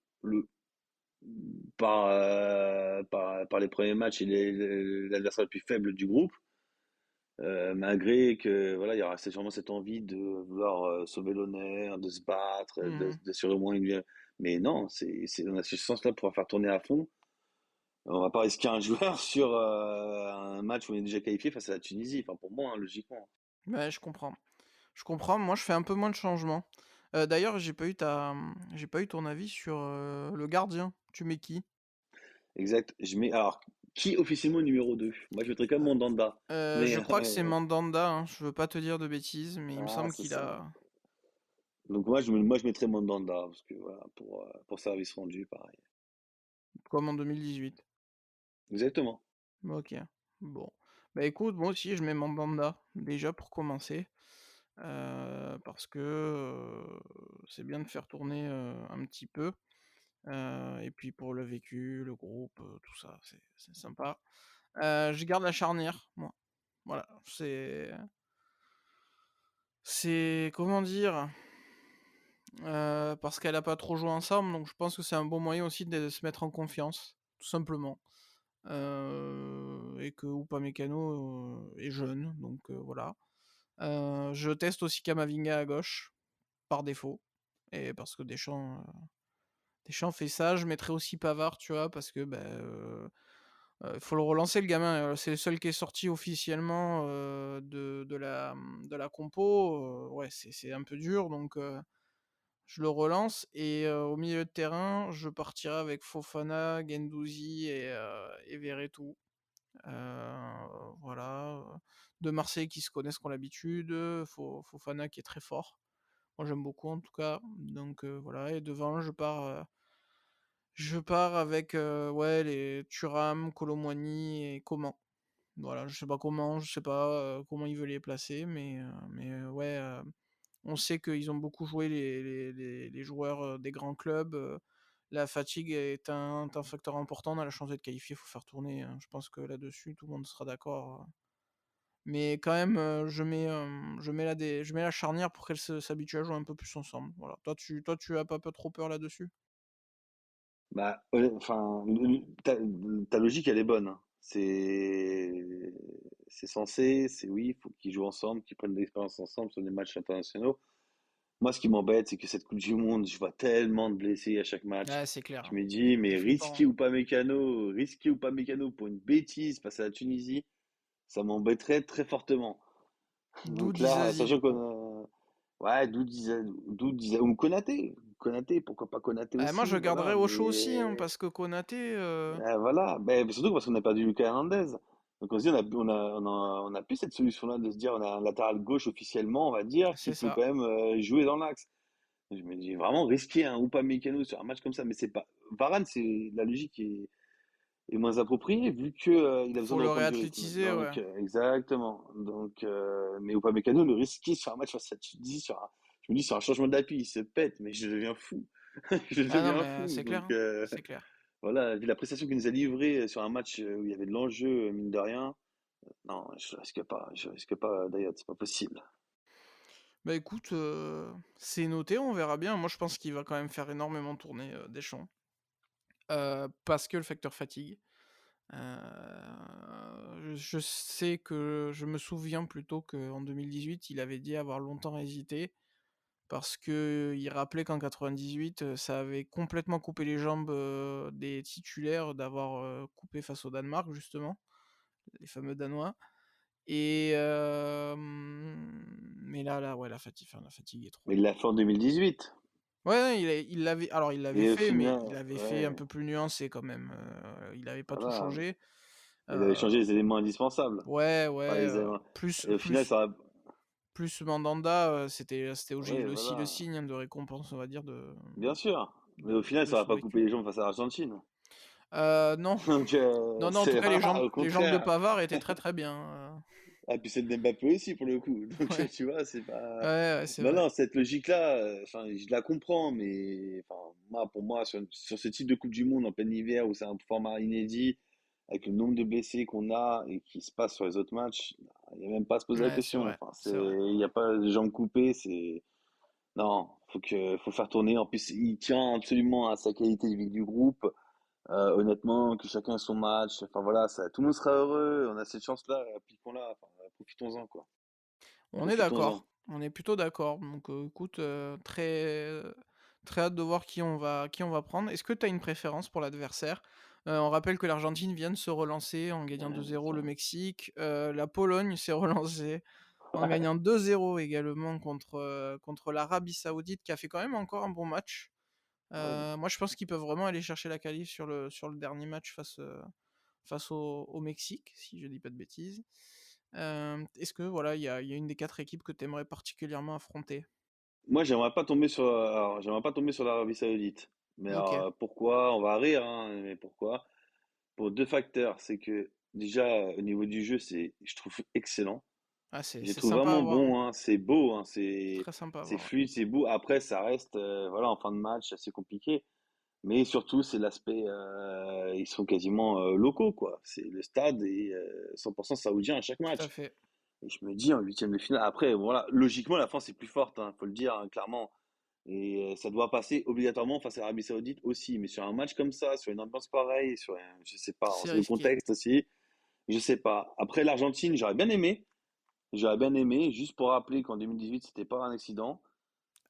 par les premiers matchs, il est l'adversaire le plus faible du groupe, malgré que voilà, il y aura sûrement cette envie de vouloir sauver l'honneur, de se battre, mhm. d'assurer au moins une. Mais non, on a cette chance-là pour pouvoir faire tourner à fond. On va pas risquer un joueur sur un match où on est déjà qualifié face à la Tunisie. Enfin, pour moi, hein, logiquement. Ouais, je comprends. Je comprends, moi je fais un peu moins de changements. D'ailleurs, j'ai pas eu ton avis sur le gardien. Tu mets qui? Exact. Alors, qui officiellement est numéro 2? Moi, je mettrais quand même Mandanda. Je Mais, crois que c'est Mandanda, hein. Je veux pas te dire de bêtises, mais il me ah, semble c'est qu'il ça. a. Donc, moi, je mettrais Mandanda, parce que, voilà, pour service rendu, pareil. Comme en 2018. Exactement. Ok, bon. Bah, écoute, moi aussi je mets Mandanda, déjà pour commencer, parce que, c'est bien de faire tourner, un petit peu, et puis pour le vécu, le groupe, tout ça, c'est sympa. Je garde la charnière, moi. Voilà, c'est comment dire? Parce qu'elle a pas trop joué ensemble, donc je pense que c'est un bon moyen aussi de se mettre en confiance, tout simplement. Et que Upamecano, est jeune, donc voilà. Je teste aussi Camavinga à gauche, par défaut, et parce que Deschamps fait ça. Je mettrais aussi Pavard, tu vois? Parce que, faut le relancer le gamin, c'est le seul qui est sorti officiellement, de la compo, ouais, c'est un peu dur, donc je le relance, et au milieu de terrain, je partirai avec Fofana, Guendouzi et Verretou. Voilà, de Marseille qui se connaissent, qui ont l'habitude, Fofana qui est très fort. Moi j'aime beaucoup en tout cas, donc voilà, et devant je pars avec, ouais, les Thuram, Kolo Muani et Coman. Voilà, je sais pas comment, je sais pas, comment il veut les placer, mais ouais, on sait qu'ils ont beaucoup joué les joueurs, des grands clubs, la fatigue est un facteur important. On a la chance d'être qualifié, faut faire tourner, je pense que là-dessus tout le monde sera d'accord, mais quand même, je mets la charnière pour qu'elle s'habitue à jouer un peu plus ensemble, voilà. Toi tu as pas trop peur là-dessus? Bah, enfin, ta logique, elle est bonne, hein. C'est censé, c'est oui, il faut qu'ils jouent ensemble, qu'ils prennent de l'expérience ensemble sur des matchs internationaux. Moi, ce qui m'embête, c'est que cette Coupe du Monde, je vois tellement de blessés à chaque match. Ouais, c'est clair, Je hein. me dis, C'est mais flippant, hein. risquer ou pas Mécano pour une bêtise face à la Tunisie, ça m'embêterait très fortement. D'où Donc là, Disasi du sachant coup. qu'on a, ouais, ou Konaté, pourquoi pas Konaté Bah, moi je aussi, garderais voilà, Ocho aussi, hein, mais parce que Konaté, voilà, mais surtout parce qu'on n'a pas du Lucas Hernandez. Donc on se dit, on a plus cette solution-là de se dire, on a un latéral gauche officiellement, on va dire, qui c'est peut ça. quand même jouer dans l'axe. Je me dis vraiment risquer un Upamecano sur un match comme ça, mais c'est pas. Varane, c'est la logique est moins appropriée vu que il a besoin Faut de le reprendre du rythme. réathlétiser, ouais. Donc exactement. Donc mais Upamecano le risquer sur un match face à Chelsea je me dis sur un changement d'appui, il se pète, mais je deviens fou. Je Ah non, deviens mais fou. c'est clair, Donc hein, c'est clair. voilà, vu la prestation qu'il nous a livrée sur un match où il y avait de l'enjeu mine de rien. Non, je risque pas d'ailleurs, c'est pas possible. Bah, écoute, c'est noté, on verra bien. Moi je pense qu'il va quand même faire énormément tourner, Deschamps, parce que le facteur fatigue. Je sais que je me souviens plutôt qu'en 2018, il avait dit avoir longtemps hésité parce qu'il rappelait qu'en 98, ça avait complètement coupé les jambes, des titulaires d'avoir, coupé face au Danemark justement, les fameux Danois, et mais là, ouais, la fatigue est Mais trop il l'a fait en 2018. ouais, ouais, il l'avait Et au fait, mais final, il avait fait un ouais, peu plus nuancé quand même, il avait pas tout voilà. changé, Il avait heu changé les éléments indispensables. ouais, Enfin, ouais, les éléments. plus Et au final, plus ça a... plus Mandanda, c'était Oui, aussi le voilà. signe, hein, de récompense, on va dire, de Bien sûr. Mais au de final, de ça va son pas couper vécu. les jambes face à l'Argentine. Non. Donc, Non, non, en tout c'est cas, voilà, au les jambes de contraire. Pavard étaient très, très bien, Ah, puis c'est de Mbappé aussi, pour le coup. Donc, ouais, tu vois, c'est pas... ouais, ouais, c'est Non, vrai. non, cette logique-là, enfin, je la comprends, mais enfin, moi, pour moi, sur ce type de Coupe du Monde en plein hiver où c'est un format inédit, avec le nombre de blessés qu'on a et qui se passe sur les autres matchs, il n'y a même pas à se poser la Ouais, c'est question. vrai, Enfin, c'est vrai. il n'y a pas de jambes coupées, c'est... Non, faut faire tourner. En plus, il tient absolument à sa qualité de vie du groupe. Honnêtement, que chacun ait son match. Enfin voilà, ça, tout le monde sera heureux. On a cette chance-là, appliquons-la. Enfin, profitons-en quoi. On est Profitons-en. d'accord, on est plutôt d'accord, donc écoute, très hâte de voir qui on va prendre. Est-ce que tu as une préférence pour l'adversaire? On rappelle que l'Argentine vient de se relancer en gagnant Ouais, 2-0 le ça. Mexique, la Pologne s'est relancée en gagnant 2-0 également contre l'Arabie Saoudite qui a fait quand même encore un bon match. Ouais. Moi je pense qu'ils peuvent vraiment aller chercher la qualif sur le dernier match face au Mexique, si je dis pas de bêtises. Est-ce que voilà, il y a une des 4 équipes que tu aimerais particulièrement affronter? Moi, j'aimerais pas tomber sur, alors, j'aimerais pas tomber sur l'Arabie Saoudite. Mais OK. pourquoi? On va rire, hein, mais pourquoi? Pour deux facteurs. C'est que déjà, au niveau du jeu, je trouve excellent. Ah, c'est Je les c'est trouve sympa à vraiment voir, hein. bons, hein. C'est beau, hein. Très sympa à C'est voir, ouais. fluide, c'est beau. Après, ça reste, voilà, en fin de match, assez compliqué. Mais surtout, c'est l'aspect, ils sont quasiment locaux, quoi. C'est le stade est 100% saoudien à chaque Tout à match. fait. Et je me dis, en huitième de finale, après, voilà, logiquement, la France est plus forte, hein, faut le dire, hein, clairement. Et ça doit passer obligatoirement face à l'Arabie Saoudite aussi. Mais sur un match comme ça, sur une ambiance pareille, je sais pas, C'est le risqué. contexte aussi, je sais pas. Après, l'Argentine, j'aurais bien aimé. J'aurais bien aimé, juste pour rappeler qu'en 2018, c'était pas un accident.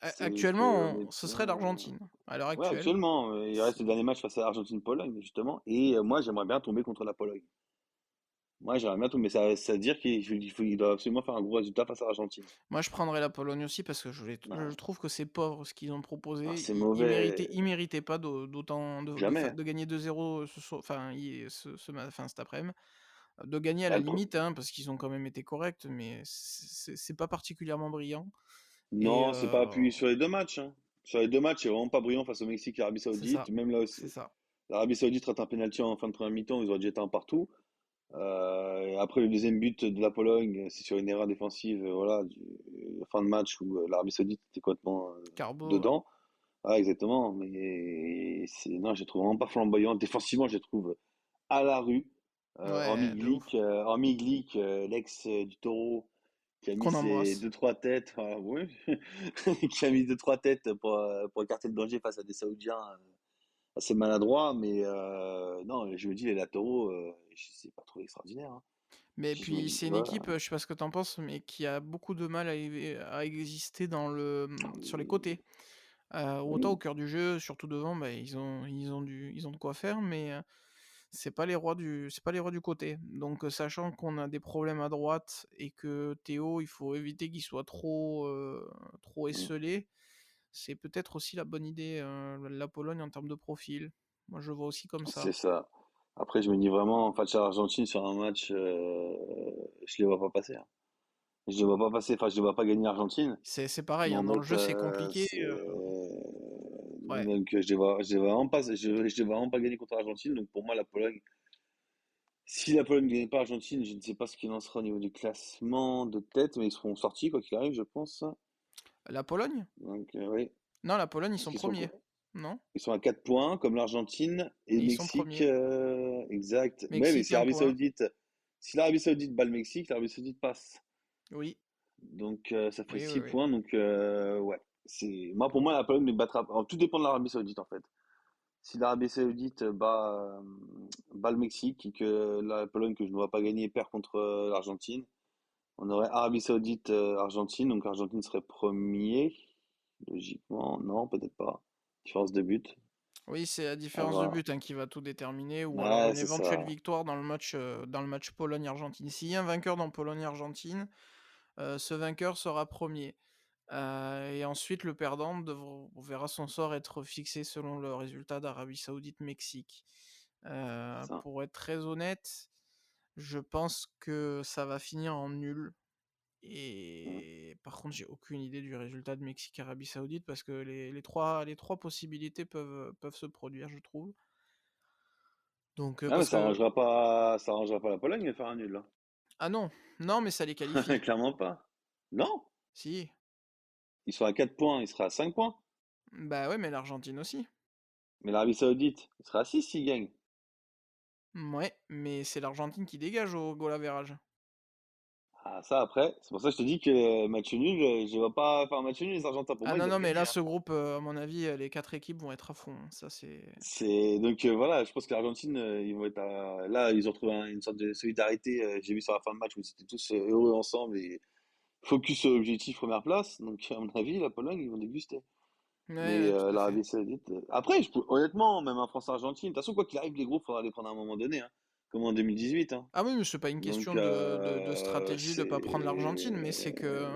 C'est que on Actuellement, ce était, serait l'Argentine, à l'heure ouais, actuelle. actuellement, il reste C'est le dernier match face à l'Argentine-Pologne, justement. Et moi, j'aimerais bien tomber contre la Pologne. Moi, j'aimerais bien tomber, mais ça veut dire qu'il doit absolument faire un gros résultat face à l'Argentine. Moi, je prendrais la Pologne aussi parce que je Ah, trouve que c'est pauvre ce qu'ils ont ah, proposé. c'est Ils mauvais. méritaient pas d'autant Jamais. de gagner 2-0 ce soir, enfin, enfin, cet après-midi. De gagner à Ah, la limite, hein, parce qu'ils ont quand même été corrects, mais c'est pas particulièrement brillant. Et Non, c'est pas appuyé sur les deux matchs, hein. Sur les deux matchs, c'est vraiment pas brillant face au Mexique et à l'Arabie c'est Saoudite. ça, Même là c'est aussi, ça. l'Arabie Saoudite rate un penalty en fin de première mi-temps, ils auraient dû être un partout. Et après le deuxième but de la Pologne, c'est sur une erreur défensive, voilà, fin de match où l'Arabie Saoudite était complètement Carbo, ouais. dedans. Ah, exactement. Mais non, je les trouve vraiment pas flamboyant. Défensivement, je les trouve à la rue. Ouais, de ouf. Hormis Glick, l'ex du Taureau, qui a mis Qu'on ses embrasse. deux trois têtes, ouais, qui a mis deux trois têtes pour écarter le danger face à des Saoudiens assez maladroits. Mais non, je me dis les latéraux, je sais pas trop extraordinaire, hein. Mais puis c'est une Voilà. équipe, je sais pas ce que t'en penses, mais qui a beaucoup de mal à exister sur les côtés. Autant au Oui, cœur du jeu, surtout devant, bah, ils ont de quoi faire, mais c'est pas les rois du côté. Donc, sachant qu'on a des problèmes à droite et que Théo, il faut éviter qu'il soit trop mm, esseulé, c'est peut-être aussi la bonne idée, la Pologne en termes de profil. Moi, je le vois aussi comme c'est ça. ça. Après, je me dis vraiment, face à l'Argentine sur un match, je les vois pas passer, hein. Je les vois pas passer, enfin, je les vois pas gagner l'Argentine. C'est Je pareil, hein, dans le m'embête, jeu, c'est compliqué, ouais. donc je les vois vraiment pas, je les vois vraiment pas gagner contre l'Argentine. Donc pour moi, la Pologne, si la Pologne ne gagne pas l'Argentine, je ne sais pas ce qu'il en sera au niveau du classement de tête, mais ils seront sortis quoi qu'il arrive, je pense. La Pologne? Donc oui, Non, la Pologne, ils parce sont qu'ils sont premiers. quoi? Non? Ils sont à 4 points, comme l'Argentine et le Et ils sont Mexique, premiers. exact. Ouais, mais Mexique, si un l'Arabie point. Saoudite, si l'Arabie Saoudite bat le Mexique, l'Arabie Saoudite passe. Oui, Donc ça fait oui, oui, 6 oui. points. Donc ouais, pour moi la Pologne ne battra pas. Alors, tout dépend de l'Arabie Saoudite en fait. Si l'Arabie Saoudite bat le Mexique et que la Pologne que je ne vois pas gagner perd contre l'Argentine, on aurait Arabie Saoudite Argentine. Donc l'Argentine serait premier logiquement. Non, peut-être pas. Différence de but. Oui, c'est la À différence de voir. but, hein, qui va tout déterminer, ou alors Ouais, une c'est éventuelle ça. victoire dans le match Pologne-Argentine. S'il y a un vainqueur dans Pologne-Argentine, ce vainqueur sera premier. Et ensuite, le perdant verra son sort être fixé selon le résultat d'Arabie Saoudite-Mexique. C'est ça. Pour être très honnête, je pense que ça va finir en nul. Mm. Et par contre, j'ai aucune idée du résultat de Mexique-Arabie Saoudite parce que les trois possibilités peuvent se produire, je trouve. Donc, Ah mais parce que. ça arrangera pas la Pologne de faire un nul, Ah non, non, mais ça les hein. qualifie. Clairement pas. Non, Si. ils sont à 4 points, ils seraient à 5 points. Bah ouais, mais l'Argentine aussi. Mais l'Arabie Saoudite, il sera à 6 s'ils gagnent. Ouais, mais c'est l'Argentine qui dégage au goal average. Ah, ça après, c'est pour ça que je te dis que match nul, je ne vois pas faire un match nul les Argentins. Pour Ah moi, ils non, doivent non, mais gagner, là, hein. ce groupe, à mon avis, les quatre équipes vont être à fond, hein. Ça, c'est. Donc voilà, je pense que l'Argentine, ils vont être là, ils ont trouvé une sorte de solidarité. J'ai vu sur la fin de match où ils étaient tous heureux ensemble et focus sur l'objectif première place. Donc à mon avis, la Pologne, ils vont déguster. Ouais, Mais ouais, tout à fait. l'Arabie Saoudite. Après, honnêtement, même un France-Argentine, de toute façon, quoi qu'il arrive, les groupes, faudra les prendre à un moment donné, hein, comme en 2018, hein. Ah oui, mais c'est pas une Donc, question de stratégie de pas prendre l'Argentine, mais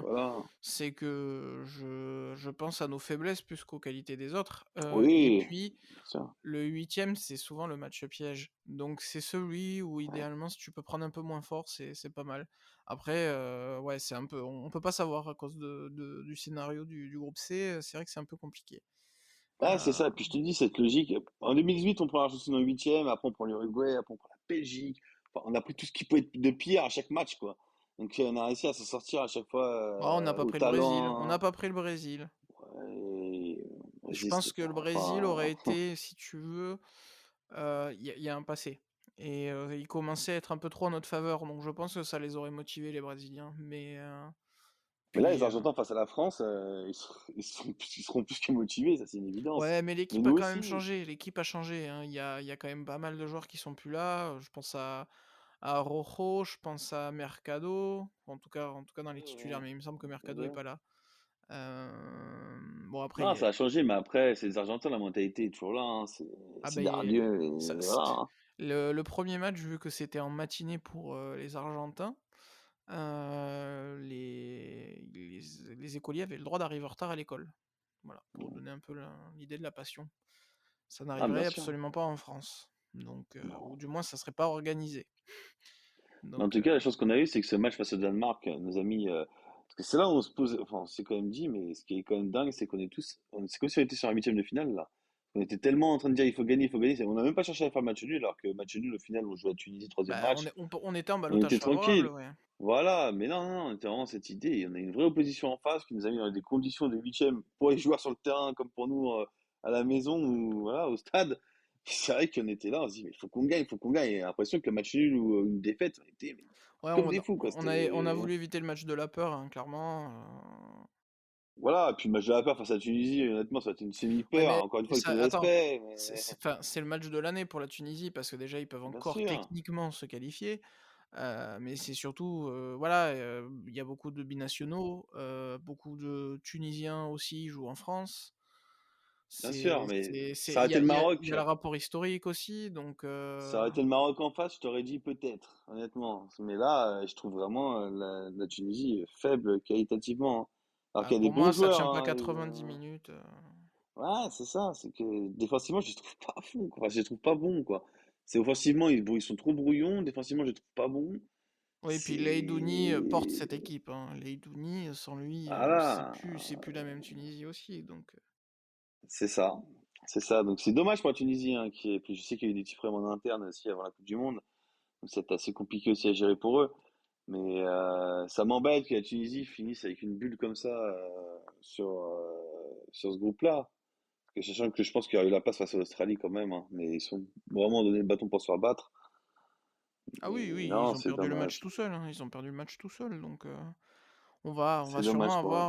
voilà. c'est que je pense à nos faiblesses plus qu'aux qualités des autres. Et Oui, puis, bien sûr. le huitième, c'est souvent le match piège. Donc c'est celui où idéalement, si tu peux prendre un peu moins fort, c'est pas mal. Après, ouais, c'est un peu, on peut pas savoir à cause du scénario du groupe C. C'est vrai que c'est un peu compliqué. Ah, c'est Euh, ça. Puis je te dis, cette logique. En 2018, on prend l'Argentine en huitième, après on prend l'Uruguay, après on prend la Belgique, enfin, on a pris tout ce qui peut être de pire à chaque match, quoi. Donc on a réussi à se sortir à chaque fois Oh, on n'a pas au pris le Brésil. On n'a talent. pas pris le Brésil. Ouais, Je vas-y, pense c'était que le pas. Brésil aurait Enfin, été, si tu veux, il y a un passé. Et il commençait à être un peu trop en notre faveur, donc je pense que ça les aurait motivés, les Brésiliens. Mais mais là, puis, les Argentins face à la France, ils seront plus que motivés, ça c'est une évidence. ouais, mais Mais l'équipe a nous quand même aussi. changé. L'équipe a changé, hein. Il y a quand même pas mal de joueurs qui sont plus là. Je pense à Rojo, je pense à Mercado. En tout cas dans les titulaires, Ouais, mais il me semble que Mercado est ouais. pas là. Bon après, Non, ça a changé, mais après, c'est les Argentins, la mentalité est toujours là, hein. ah C'est ben, des radieux, ça, et voilà, hein. le premier match, vu que c'était en matinée pour les Argentins, les écoliers avaient le droit d'arriver en retard à l'école. Voilà, pour donner un peu l'idée de la passion. Ça Ah, bien n'arriverait sûr. absolument pas en France. Donc, ou Non. du moins, ça serait pas organisé. Mais en Donc, tout cas, la chance qu'on a eue, c'est que ce match face au Danemark, nos amis, parce que c'est là où on se pose, enfin, on s'est quand même dit, mais ce qui est quand même dingue, c'est qu'on est tous, c'est comme si on était sur un huitième de finale, là. On était tellement en train de dire, il faut gagner, il faut gagner. On n'a même pas cherché à faire match nul, alors que match nul, au final, on joue à Tunisie, troisième bah, match. on était en On était ballottage favorable, tranquille. ouais. Voilà, mais non, non, non, on était vraiment cette idée. Et on a une vraie opposition en face qui nous a mis dans des conditions de huitième pour les joueurs sur le terrain comme pour nous à la maison ou voilà, au stade. C'est vrai qu'on était là, on se dit, mais il faut qu'on gagne, il faut qu'on gagne. Et l'impression que le match nul ou une défaite, on était mais, Ouais, comme des fous, quoi. on a C'était. voulu éviter le match de la peur, hein, clairement. Voilà, et puis le match de la peur face à la Tunisie, honnêtement, ça a été une Ouais, semi-peur. mais Encore une fois, avec ça, tout le attends, respect, c'est, mais enfin, c'est le match de l'année pour la Tunisie parce que déjà ils peuvent bien encore sûr. techniquement se qualifier, mais c'est surtout, voilà, il y a beaucoup de binationaux, beaucoup de Tunisiens aussi jouent en France. Bien sûr, C'est, mais c'est, c'est, ça il aurait y été a, le il y a, il Maroc. y a le rapport historique aussi, donc. Ça aurait été le Maroc en face, je t'aurais dit peut-être, honnêtement. Mais là, je trouve vraiment la Tunisie faible qualitativement, hein. Alors Ah, qu'il y a des pour bons moi, ça joueurs, tient pas hein, 90 minutes. Ouais, c'est ça, c'est que défensivement, je les trouve pas fous, quoi. Enfin, je les trouve pas bons, quoi. C'est offensivement, ils sont trop brouillons. Défensivement, je les trouve pas bons. Oui, puis Leidouni porte C'est. cette équipe, hein. Leidouni, sans lui, Ah c'est plus la même là, Tunisie aussi, donc. c'est ça. C'est ça. Donc c'est dommage pour la Tunisie, hein, qui est. Puis je sais qu'il y a eu des petits problèmes en interne aussi avant la Coupe du Monde. Donc c'est assez compliqué aussi à gérer pour eux. Mais ça m'embête que la Tunisie finisse avec une bulle comme ça sur ce groupe-là. Parce que sachant que je pense qu'il y a eu la place face à l'Australie quand même, hein. Mais ils sont vraiment donné le bâton pour se faire battre. Ah oui, Et oui, non, ils ont c'est perdu le match dommage. tout seuls, hein. Ils ont perdu le match tout seuls, donc on va C'est sûrement dommage pour eux.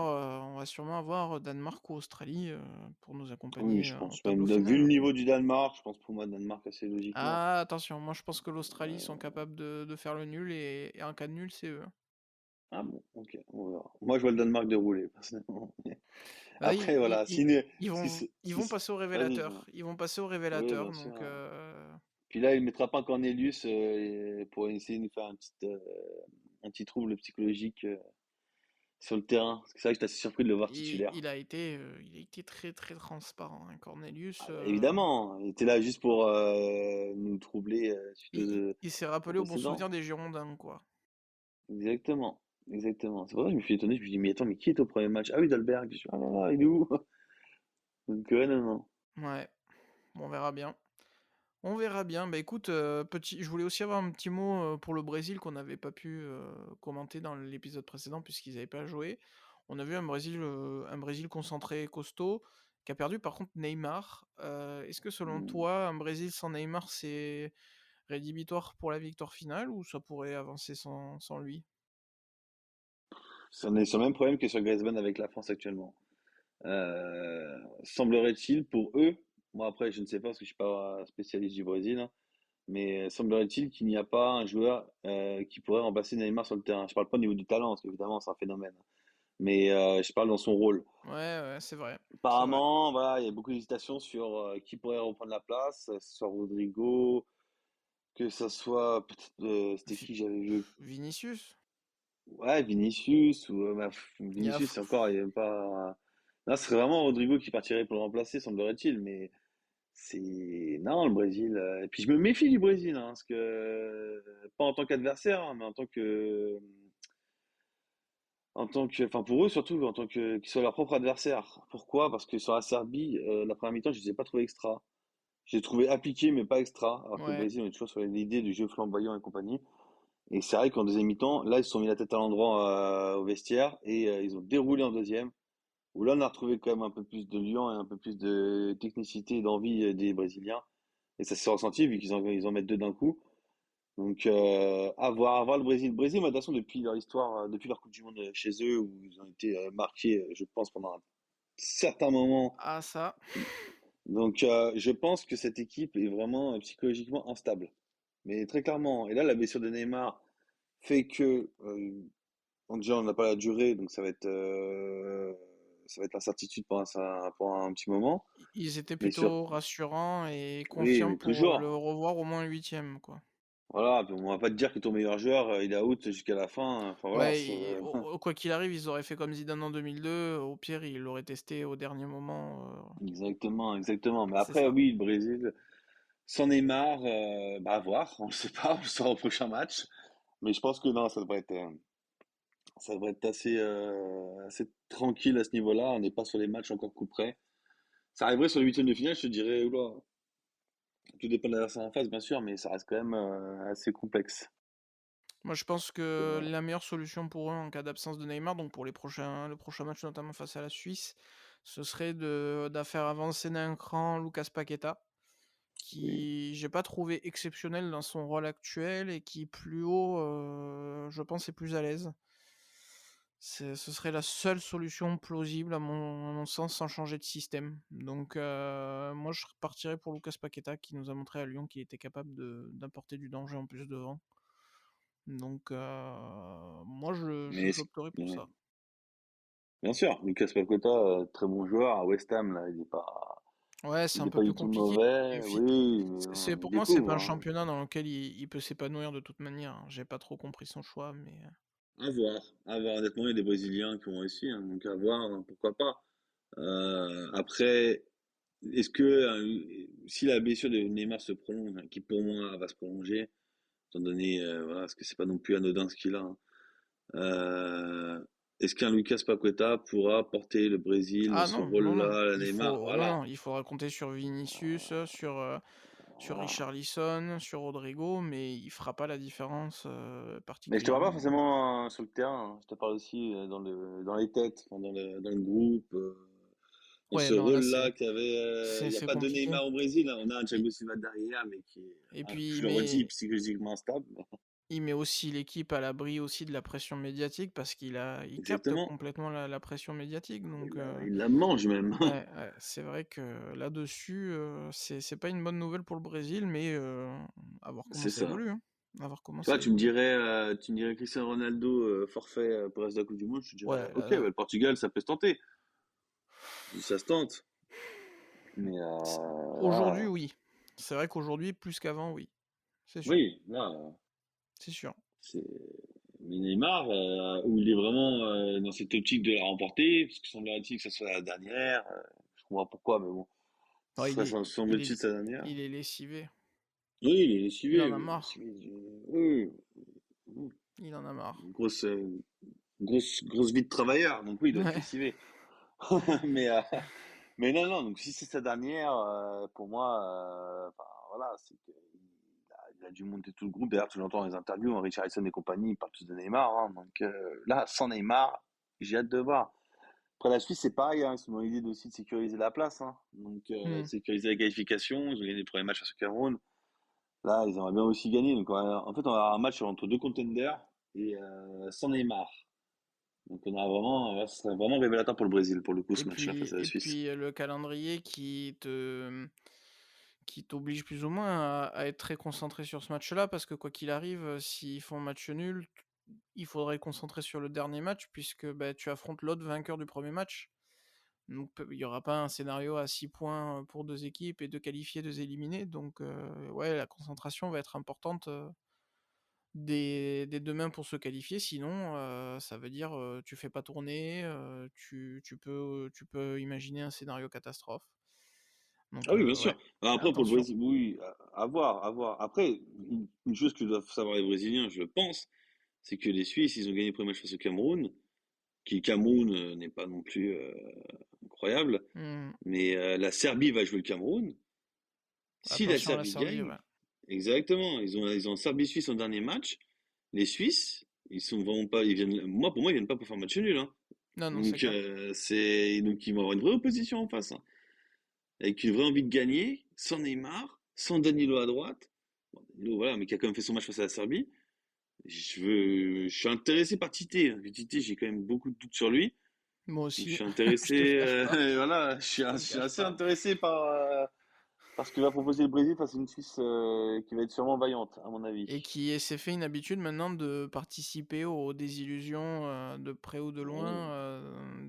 avoir, Danemark ou Australie pour nous Oui, accompagner je au pense tableau même, final, vu le hein. niveau du Danemark, je pense pour moi Danemark assez logiquement. Ah, attention, moi je pense que l'Australie sont Euh, capables de faire le nul et en cas de nul, c'est eux, hein. ah bon, ok, on verra. Moi, je vois le Danemark dérouler, personnellement. Bah, Après, voilà, ils vont, ils vont passer au Vas-y, dis-moi. révélateur. Ils vont passer au Oui, révélateur, bien donc. sûr. Puis là, il mettra pas Cornelius pour essayer de nous faire un petit trouble psychologique sur le terrain. Parce que c'est vrai que j'étais assez surpris de le voir Il, titulaire. il a été, euh, il a été très très transparent, hein. Cornelius, Évidemment, il était là juste pour nous troubler suite il s'est au rappelé au bon souvenir précédent. des Girondins, quoi. Exactement, exactement. C'est pour ça que je me suis étonné, je me suis dit, mais attends, mais qui est au premier match? Ah oui, Dolberg. Je suis, ah là là, il est où? Donc, non, non. Ouais, bon, on verra bien. On verra bien. Bah écoute, je voulais aussi avoir un petit mot pour le Brésil qu'on n'avait pas pu commenter dans l'épisode précédent puisqu'ils n'avaient pas joué. On a vu un Brésil concentré et costaud qui a perdu par contre Neymar. Est-ce que selon Hmm. toi, un Brésil sans Neymar, c'est rédhibitoire pour la victoire finale ou ça pourrait avancer sans lui? On est sur le même problème que sur Griezmann avec la France actuellement. Semblerait-il pour eux, moi après je ne sais pas parce que je suis pas spécialiste du Brésil, hein, mais semblerait-il qu'il n'y a pas un joueur qui pourrait remplacer Neymar sur le terrain. Je parle pas au niveau du talent, parce qu'évidemment c'est un phénomène, mais je parle dans son rôle. Ouais, ouais, c'est vrai. C'est vrai. Apparemment, voilà, il y a beaucoup d'hésitations sur qui pourrait reprendre la place, que ce soit Rodrigo, que ça soit peut-être c'était Vi- qui j'avais vu, Vinicius? ouais, Vinicius ou Il y a Vinicius c'est encore il est même pas. Non, ce serait vraiment Rodrigo qui partirait pour le remplacer, semblerait-il, mais c'est non le Brésil. Et puis je me méfie du Brésil, hein, parce que pas en tant qu'adversaire, hein, mais enfin pour eux surtout en tant que qu'ils soient leur propre adversaire. Pourquoi? Parce que sur la Serbie, la première mi-temps, je les ai pas trouvés extra. j'ai trouvé appliqué, mais pas extra. Alors que le Ouais, Brésil, on est toujours sur l'idée du jeu flamboyant et compagnie. Et c'est vrai qu'en deuxième mi-temps, là, ils se sont mis la tête à l'endroit au vestiaire et ils ont déroulé en deuxième. Où là, on a retrouvé quand même un peu plus de liant et un peu plus de technicité et d'envie des Brésiliens. Et ça s'est ressenti vu qu'ils en mettent deux d'un coup. Donc, à voir le Brésil. Le Brésil, moi, de toute façon, depuis leur histoire, depuis leur Coupe du Monde chez eux, où ils ont été marqués, je pense, pendant un certain moment. ah ça. Donc, je pense que cette équipe est vraiment psychologiquement instable. Mais très clairement. Et là, la blessure de Neymar fait que, donc déjà, on n'a pas la durée, donc ça va être l'incertitude pendant un petit moment. Ils étaient Mais sur, plutôt rassurants et oui, confiants mais pour le toujours. revoir au moins en huitième, quoi. Voilà, puis on va pas te dire que ton meilleur joueur, il est out jusqu'à la fin. Enfin voilà, Ouais, quoi qu'il arrive, ils auraient fait comme Zidane en 2002. Au pire, ils l'auraient testé au dernier moment. exactement, exactement. Mais C'est après, ça. oui, le Brésil, sans Neymar, bah à voir, on ne sait pas, on le saura au prochain match. Mais je pense que non, ça devrait être assez tranquille à ce niveau-là. On n'est pas sur les matchs encore coup près. Ça arriverait sur le huitième de finale, je te dirais, oula, tout dépend de l'adversaire en face, bien sûr, mais ça reste quand même assez complexe. Moi, je pense que la meilleure solution pour eux en cas d'absence de Neymar, donc pour le prochain match notamment face à la Suisse, ce serait de faire avancer d'un cran Lucas Paqueta, Oui. qui j'ai pas trouvé exceptionnel dans son rôle actuel et qui plus haut, je pense, est plus à l'aise. Ce serait la seule solution plausible à mon sens sans changer de système. Donc moi je partirais pour Lucas Paqueta qui nous a montré à Lyon qu'il était capable d'apporter du danger en plus devant. Donc moi Mais j'opterais pour mais- ça. bien sûr, Lucas Paqueta, très bon joueur à West Ham, là, Ouais, c'est il un est peu pas plus du tout compliqué. Et mauvais, puis, oui, mais pour il moi, c'est pas découvre, un hein. championnat dans lequel il peut s'épanouir de toute manière, hein. J'ai pas trop compris son choix, mais À voir. Honnêtement, il y a des Brésiliens qui ont réussi, hein, donc à voir, hein, pourquoi pas. Après, est-ce que si la blessure de Neymar se prolonge, hein, qui pour moi va se prolonger, étant donné, voilà, parce que c'est pas non plus anodin ce qu'il a, hein, est-ce qu'un Lucas Paqueta pourra porter le Brésil dans ah ce non, non, non. rôle-là, à Neymar? Non, Voilà. non, il faudra compter sur Vinicius, sur Voilà. Richarlison, sur Rodrigo, mais il fera pas la différence Mais je te parle pas particulièrement. forcément sur le terrain, hein. Je te parle aussi dans les têtes, enfin, dans le groupe, dans Ouais, ce non, là rôle-là qu'il y avait. Il n'y a c'est pas de compliqué. Neymar au Brésil, hein. On a un Et, Thiago Silva derrière, mais qui est, et hein, puis je le redis, psychologiquement instable. il met aussi l'équipe à l'abri aussi de la pression médiatique parce il capte Exactement. complètement la pression médiatique. Donc Il la mange même. ouais, ouais, c'est vrai que là-dessus, c'est pas une bonne nouvelle pour le Brésil, mais à voir comment C'est ça ça. évolue, hein. À voir comment Tu vois, ça évolue. tu me dirais Cristiano Ronaldo forfait pour le reste de la Coupe du Monde, je te dirais, Ouais, ok, bah, le Portugal, ça peut se tenter. Ça se tente. Mais c aujourd'hui, là, oui. C'est vrai qu'aujourd'hui, plus qu'avant, oui. C'est sûr, oui, là, c'est sûr. c'est mais Neymar, où il est vraiment dans cette optique de la remporter, parce que semblerait-il que ça soit la dernière. Je comprends pas pourquoi, mais bon, Ouais, ça semble-t-il sa dernière. il est lessivé. Oui, il est Il en suivi, a mais marre. oui, oui, Il en a marre. grosse, grosse vie de travailleur, donc oui, il doit être Ouais. lessivé. Mais, mais non, non, donc si c'est sa dernière, pour moi, enfin, voilà, c'est qu'il il a dû monter tout le groupe. D'ailleurs, tu l'entends dans les interviews, hein, Richarlison et compagnie, ils parlent tous de Neymar, hein. Donc là, sans Neymar, j'ai hâte de voir. Après la Suisse, c'est pareil, hein, ils sont dans l'idée aussi de sécuriser la place, hein. Donc Mmh. sécuriser la qualification, ils ont gagné les premiers matchs face au Cameroun. Là, ils aimeraient bien aussi gagner. Donc en fait, on va avoir un match entre deux contenders et sans Neymar. Donc on a vraiment, ouais, ce serait vraiment révélateur pour le Brésil, pour le coup, ce match-là face à la Suisse. Le calendrier qui t'oblige plus ou moins à être très concentré sur ce match-là, parce que quoi qu'il arrive, s'ils font match nul, il faudrait concentrer sur le dernier match puisque, bah, tu affrontes l'autre vainqueur du premier match. Donc il y aura pas un scénario à 6 points, pour 2 équipes et 2 qualifiés, 2 éliminés. Donc ouais, la concentration va être importante, dès demain pour se qualifier. Sinon, ça veut dire, tu fais pas tourner, tu peux imaginer un scénario catastrophe. Ah Donc oui, bien ouais, sûr. Alors après, pour le attention. Brésil, oui, à voir, à voir. Après, une chose que doivent savoir les Brésiliens, je pense, c'est que les Suisses, ils ont gagné le premier match face au Cameroun, qui le Cameroun n'est pas non plus incroyable, Mmh. mais la Serbie va jouer le Cameroun. Si la Attention à la Serbie Serbie, ouais. gagne, exactement, ils ont Serbie-Suisse en dernier match. Les Suisses, ils sont vraiment pas, ils viennent, moi, pour moi, ils viennent pas pour faire match nul, hein. Non, non, c'est Donc, clair. donc ils vont avoir une vraie opposition en face, hein. Avec une vraie envie de gagner, sans Neymar, sans Danilo à droite. Bon, Danilo, voilà, mais qui a quand même fait son match face à la Serbie. Je suis intéressé par Tite, hein. Tite, j'ai quand même beaucoup de doutes sur lui. Moi Donc, je aussi, suis je te le intéressé, cache pas. voilà, Je te je le suis cache assez pas. intéressé par ce que va proposer le Brésil face à une Suisse qui va être sûrement vaillante, à mon Et avis. qui s'est fait une habitude maintenant de participer aux désillusions de près ou de Ah oui, loin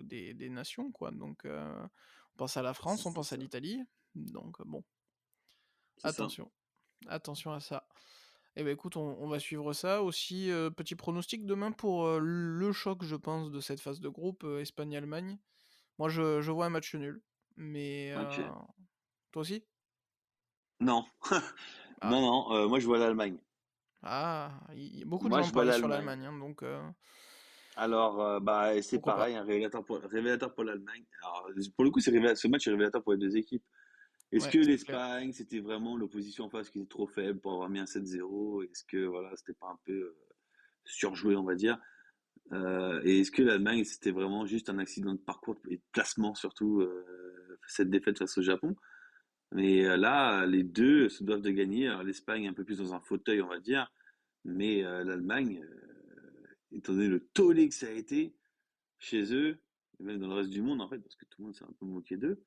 des nations, quoi. Donc, on pense à la France, on c'est pense à ça, l'Italie. Donc, bon, c'est ça. attention. Attention à ça. Eh ben écoute, on va suivre ça. Aussi, petit pronostic demain pour le choc, je pense, de cette phase de groupe, Espagne-Allemagne. Moi, je vois un match nul. Mais Ok. toi aussi? Non, Ah, moi je vois l'Allemagne. beaucoup de Moi gens je vois parient sur l'Allemagne. l'Allemagne, hein, donc Alors, bah, c'est pourquoi pas. pareil, un révélateur pour l'Allemagne. Alors, pour le coup, ce match est révélateur pour les deux équipes. Est-ce Ouais, que c'est clair. l'Espagne, c'était vraiment l'opposition en face qui était trop faible pour avoir mis un 7-0? Est-ce que, voilà, c'était pas un peu surjoué, on va dire? Et est-ce que l'Allemagne, c'était vraiment juste un accident de parcours et de placement, surtout, cette défaite face au Japon? Mais là, les deux se doivent de gagner. Alors, l'Espagne un peu plus dans un fauteuil, on va dire. Mais l'Allemagne, étant donné le tollé que ça a été chez eux, et même dans le reste du monde, en fait, parce que tout le monde s'est un peu moqué d'eux,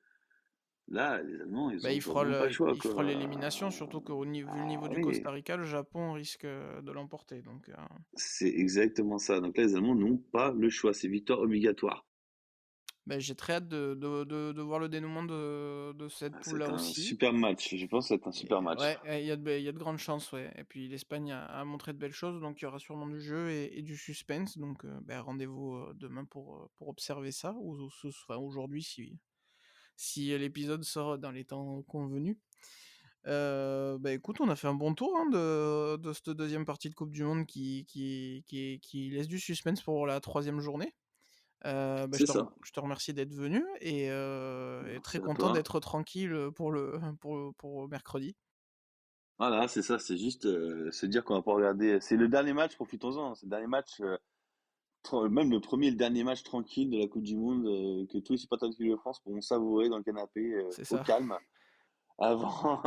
là, les Allemands, ils Bah, ont vraiment pas le choix, il fera quoi. l'élimination, surtout vu le niveau Ah du oui, Costa Rica, le Japon risque de l'emporter. Donc, c'est exactement ça. Donc là, les Allemands n'ont pas le choix. C'est victoire obligatoire. bah, j'ai très hâte de voir le dénouement de cette Ah, poule-là c'est un aussi. super match. Je pense que c'est un super Et match. ouais, il y a de grandes chances, ouais. Et puis l'Espagne a montré de belles choses, donc il y aura sûrement du jeu et du suspense. Donc, bah, rendez-vous demain pour observer ça, enfin, aujourd'hui si l'épisode sort dans les temps convenus. Bah, écoute, on a fait un bon tour, hein, de cette deuxième partie de Coupe du Monde qui laisse du suspense pour la troisième journée. Bah, C'est ça. je te remercie d'être venu et très Merci à content toi. d'être tranquille pour mercredi. Voilà, c'est ça. C'est juste se dire qu'on va pas regarder. C'est le dernier match, profitons-en. C'est le dernier match, même le premier et le dernier match tranquille de la Coupe du Monde que tous les supporters de l'équipe de France pourront savourer dans le canapé C'est au ça, calme avant,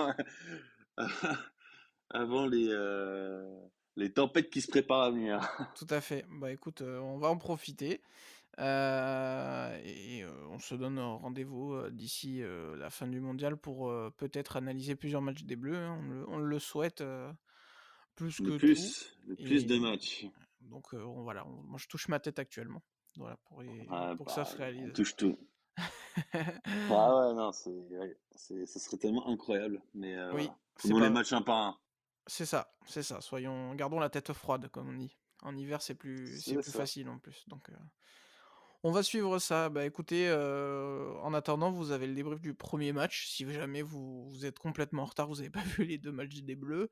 avant les tempêtes qui se préparent à venir. tout à fait. Bah, écoute, on va en profiter, on se donne rendez-vous, d'ici, la fin du mondial pour, peut-être analyser plusieurs matchs des Bleus, hein. On le souhaite, plus que tout Le plus de et matchs. donc moi je touche ma tête actuellement, voilà, Ah, pour que ça se pareil, on réalise. touche tout. Ah ouais, non, ouais, ce serait tellement incroyable. Mais Oui, voilà, prenons les matchs un par un. c'est ça, gardons la tête froide comme on dit. En hiver, c'est C'est plus ça. facile en plus, donc on va suivre ça. Bah, écoutez, en attendant, vous avez le débrief du premier match. Si jamais vous êtes complètement en retard, vous avez pas vu les 2 matchs des Bleus,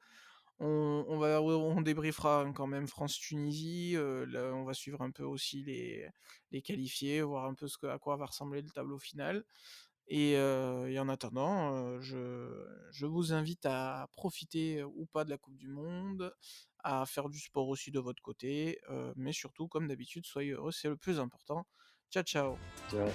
on débriefera, hein, quand même France-Tunisie, là, on va suivre un peu aussi les qualifiés, voir un peu à quoi va ressembler le tableau final et en attendant, je vous invite à profiter ou pas de la coupe du monde, à faire du sport aussi de votre côté, mais surtout, comme d'habitude, soyez heureux, c'est le plus important. Ciao, ciao. Ciao.